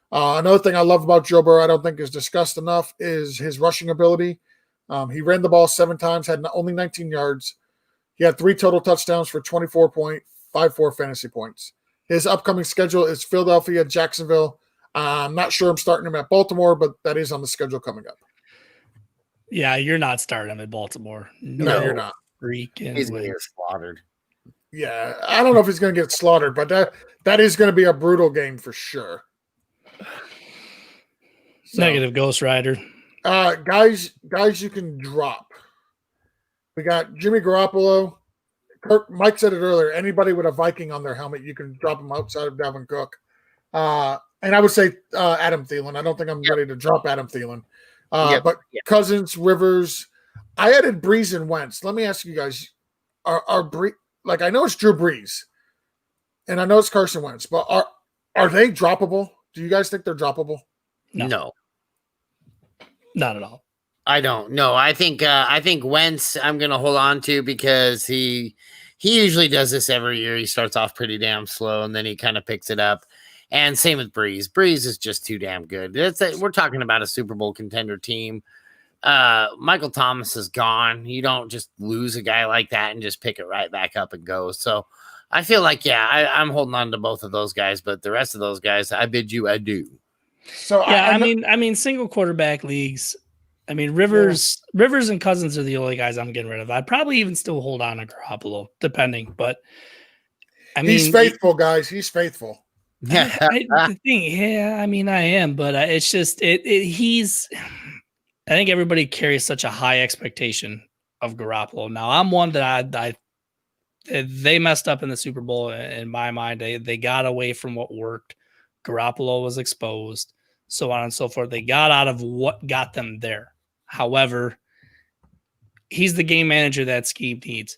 Another thing I love about Joe Burrow, I don't think is discussed enough, is his rushing ability. He ran the ball 7 times, had only 19 yards. He had 3 total touchdowns for 24.54 fantasy points. His upcoming schedule is Philadelphia, Jacksonville. I'm not sure I'm starting him at Baltimore, but that is on the schedule coming up. Yeah, you're not starting him in Baltimore. No, you're not. Freaking He's going way. to get slaughtered. Yeah, I don't know if he's going to get slaughtered, but that is going to be a brutal game for sure. So, Negative Ghost Rider. guys, you can drop. We got Jimmy Garoppolo. Mike said it earlier. Anybody with a Viking on their helmet, you can drop them outside of Dalvin Cook. And I would say Adam Thielen. I don't think I'm ready to drop Adam Thielen. But Cousins, Rivers. I added Breeze and Wentz. Let me ask you guys: Are Breeze, like, I know it's Drew Brees, and I know it's Carson Wentz, but are they droppable? Do you guys think they're droppable? No. Not at all. I don't know. I think Wentz I'm going to hold on to because he usually does this every year. He starts off pretty damn slow and then he kind of picks it up. And same with Breeze. Breeze is just too damn good. We're talking about a Super Bowl contender team. Michael Thomas is gone. You don't just lose a guy like that and just pick it right back up and go. So I feel like, I'm holding on to both of those guys, but the rest of those guys, I bid you adieu. So yeah, I mean, single quarterback leagues. I mean, Rivers and Cousins are the only guys I'm getting rid of. I'd probably even still hold on to Garoppolo, depending. But I mean, he's faithful, guys. He's faithful. I am, but it's just he's. I think everybody carries such a high expectation of Garoppolo. Now, I'm one that they messed up in the Super Bowl. In my mind, they got away from what worked. Garoppolo was exposed, so on and so forth. They got out of what got them there. However, he's the game manager that scheme needs.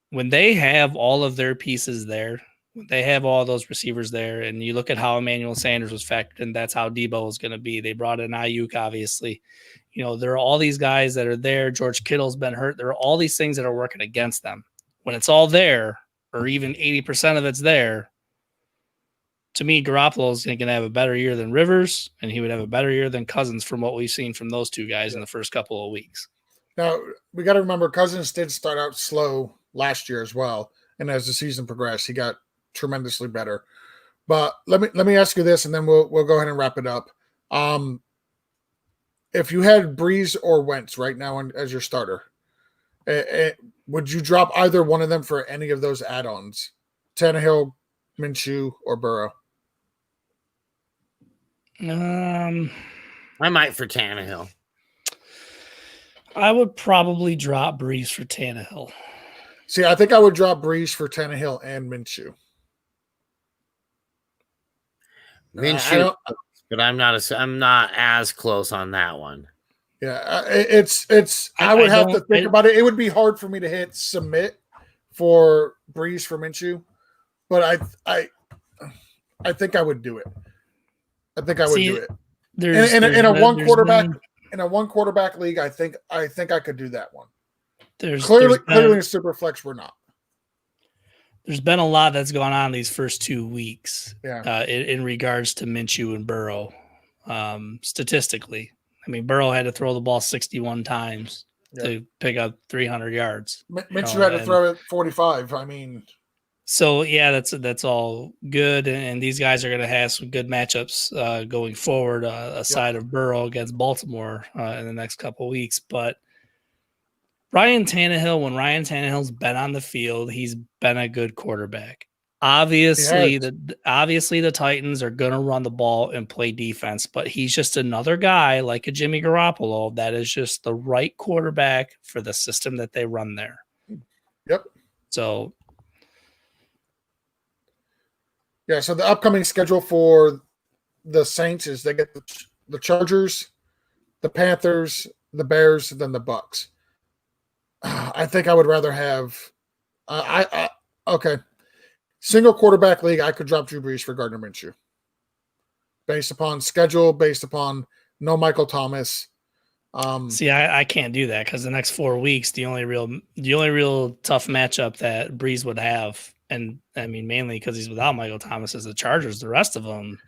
When they have all of their pieces there, when they have all those receivers there, and you look at how Emmanuel Sanders was factored in, that's how Debo is going to be. They brought in Ayuk, obviously. You know, there are all these guys that are there. George Kittle's been hurt. There are all these things that are working against them. When it's all there, or even 80% of it's there, to me, Garoppolo is going to have a better year than Rivers, and he would have a better year than Cousins from what we've seen from those two guys in the first couple of weeks. Now, we got to remember Cousins did start out slow last year as well, and as the season progressed, he got tremendously better. But let me ask you this, and then we'll go ahead and wrap it up. If you had Breeze or Wentz right now as your starter, would you drop either one of them for any of those add-ons? Tannehill, Minshew, or Burrow? I might for Tannehill. I would probably drop Breeze for Tannehill. See, I think I would drop Breeze for Tannehill and Minshew. Minshew, but I'm not as close on that one. Yeah, I would have to think about it. It would be hard for me to hit submit for Breeze for Minshew, but I think I would do it. I think I would do it. In a one quarterback league, I think I could do that one. Clearly in super flex, we're not. There's been a lot that's gone on these first 2 weeks in regards to Minshew and Burrow. Statistically, I mean, Burrow had to throw the ball 61 times to pick up 300 yards. Minshew had to throw it 45. I mean, so yeah, that's all good, and these guys are going to have some good matchups going forward. Aside of Burrow against Baltimore in the next couple of weeks, but Ryan Tannehill, when Ryan Tannehill's been on the field, he's been a good quarterback. Obviously, the Titans are going to run the ball and play defense, but he's just another guy like a Jimmy Garoppolo that is just the right quarterback for the system that they run there. Yep. So, so the upcoming schedule for the Saints is they get the Chargers, the Panthers, the Bears, then the Bucks. I think I would rather have okay. Single quarterback league, I could drop Drew Brees for Gardner Minshew. Based upon schedule, based upon no Michael Thomas. See, I can't do that because the next 4 weeks, the only real tough matchup that Brees would have, and I mean mainly because he's without Michael Thomas, is the Chargers. The rest of them,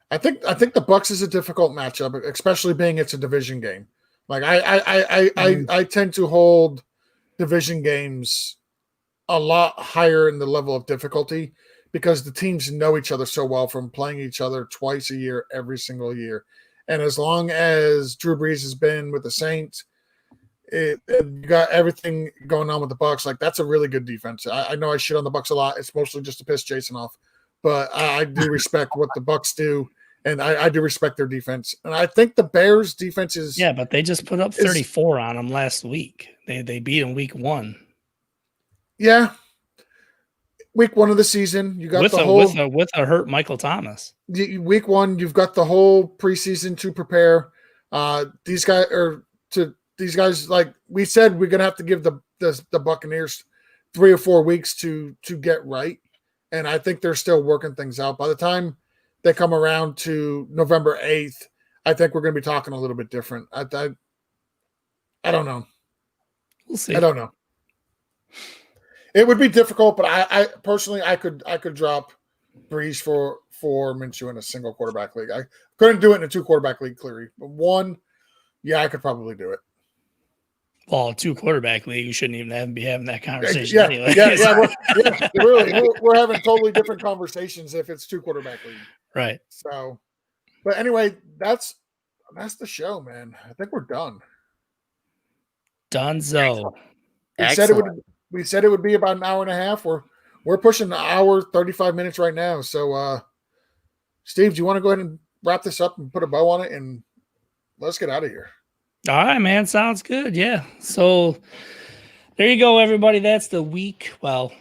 I think the Bucks is a difficult matchup, especially being it's a division game. Like I tend to hold division games a lot higher in the level of difficulty because the teams know each other so well from playing each other twice a year, every single year. And as long as Drew Brees has been with the Saints, you got everything going on with the Bucks. Like, that's a really good defense. I know I shit on the Bucks a lot. It's mostly just to piss Jason off, but I do respect what the Bucks do, and I do respect their defense. And I think the Bears' defense is but they just put up 34 on them last week. They beat them week 1. Yeah, week 1 of the season, you got with a hurt Michael Thomas. Week 1, you've got the whole preseason to prepare. These guys, like we said, we're gonna have to give the Buccaneers 3 or 4 weeks to get right, and I think they're still working things out. By the time they come around to November 8th, I think we're gonna be talking a little bit different. I don't know. We'll see. I don't know. It would be difficult, but I personally I could drop Breeze for Minshew in a single quarterback league. I couldn't do it in a 2 quarterback league, clearly. But 1, yeah, I could probably do it. Well, 2 quarterback league, you shouldn't even be having that conversation anyway. We're having totally different conversations if it's 2 quarterback league. Right. So, but anyway, that's the show, man. I think we're done. Dunzo. We said it would be about an hour and a half. We're pushing an hour, 35 minutes right now. So, Steve, do you want to go ahead and wrap this up and put a bow on it, and let's get out of here? All right, man. Sounds good. Yeah. So there you go, everybody. That's the week. Well,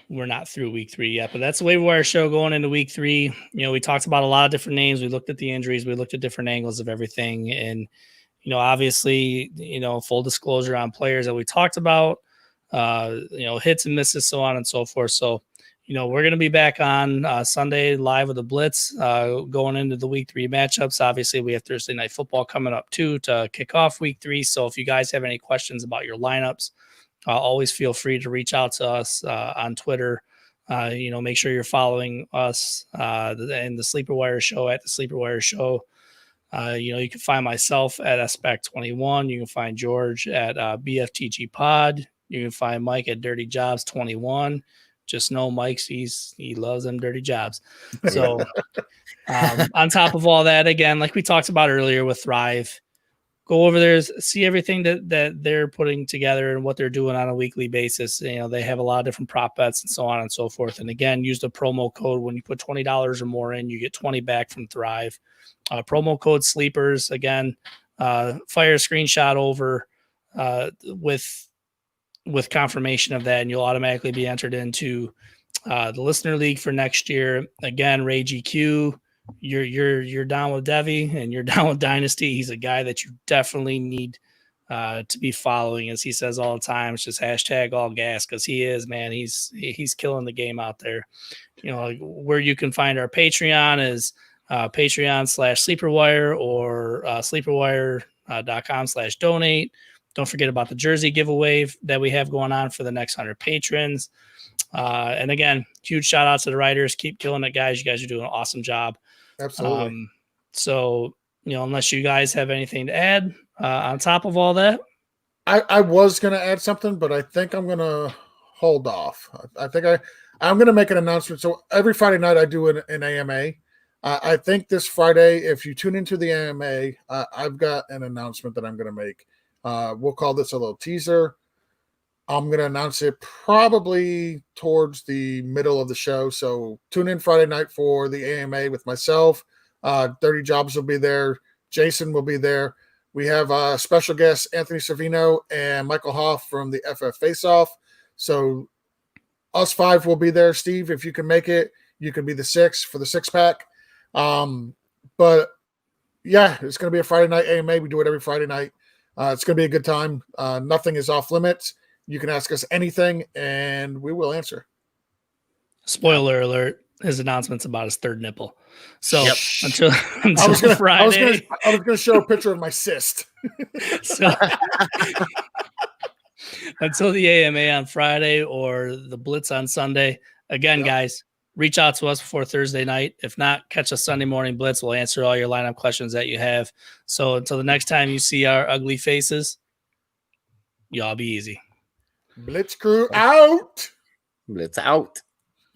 we're not through week 3 yet, but that's the waiver wire show going into week 3. We talked about a lot of different names. We looked at the injuries. We looked at different angles of everything. And, obviously, full disclosure on players that we talked about, hits and misses, so on and so forth. So, we're going to be back on Sunday live with the Blitz going into the week 3 matchups. Obviously, we have Thursday night football coming up too to kick off week 3. So if you guys have any questions about your lineups, always feel free to reach out to us on Twitter. Make sure you're following us and the Sleeper Wire Show at the Sleeper Wire Show. You can find myself at SPAC21. You can find George at BFTG Pod. You can find Mike at Dirty Jobs 21. Just know he loves them dirty jobs. So on top of all that, again, like we talked about earlier with Thrive, go over there, see everything that they're putting together and what they're doing on a weekly basis. They have a lot of different prop bets and so on and so forth. And again, use the promo code. When you put $20 or more in, you get 20 back from Thrive. Promo code Sleepers. Again, fire a screenshot over with confirmation of that, and you'll automatically be entered into the listener league for next year. Again, Ray GQ, you're down with Devi and you're down with Dynasty. He's a guy that you definitely need to be following, as he says all the time. It's just hashtag all gas, because he is, man. He's killing the game out there. Where you can find our Patreon is Patreon/Sleeperwire or sleeperwire.com/donate. Don't forget about the jersey giveaway that we have going on for the next 100 patrons. And again, huge shout out to the writers. Keep killing it, guys. You guys are doing an awesome job. Absolutely. So, unless you guys have anything to add on top of all that. I was going to add something, but I think I'm going to hold off. I think I'm going to make an announcement. So every Friday night I do an AMA. I think this Friday, if you tune into the AMA, I've got an announcement that I'm going to make. We'll call this a little teaser. I'm going to announce it probably towards the middle of the show. So tune in Friday night for the AMA with myself. Dirty Jobs will be there. Jason will be there. We have special guests Anthony Savino and Michael Hoff from the FF Face Off. So us 5 will be there. Steve, if you can make it, you can be the 6 for the 6-pack. But yeah, it's going to be a Friday night AMA. We do it every Friday night. It's going to be a good time. Nothing is off limits. You can ask us anything, and we will answer. Spoiler alert, his announcement's about his 3rd nipple. So until Friday. I was going to show a picture of my cyst. So until the AMA on Friday or the Blitz on Sunday, again, guys, reach out to us before Thursday night. If not, catch us Sunday morning Blitz. We'll answer all your lineup questions that you have. So until the next time you see our ugly faces, y'all be easy. Blitz crew out. Blitz out.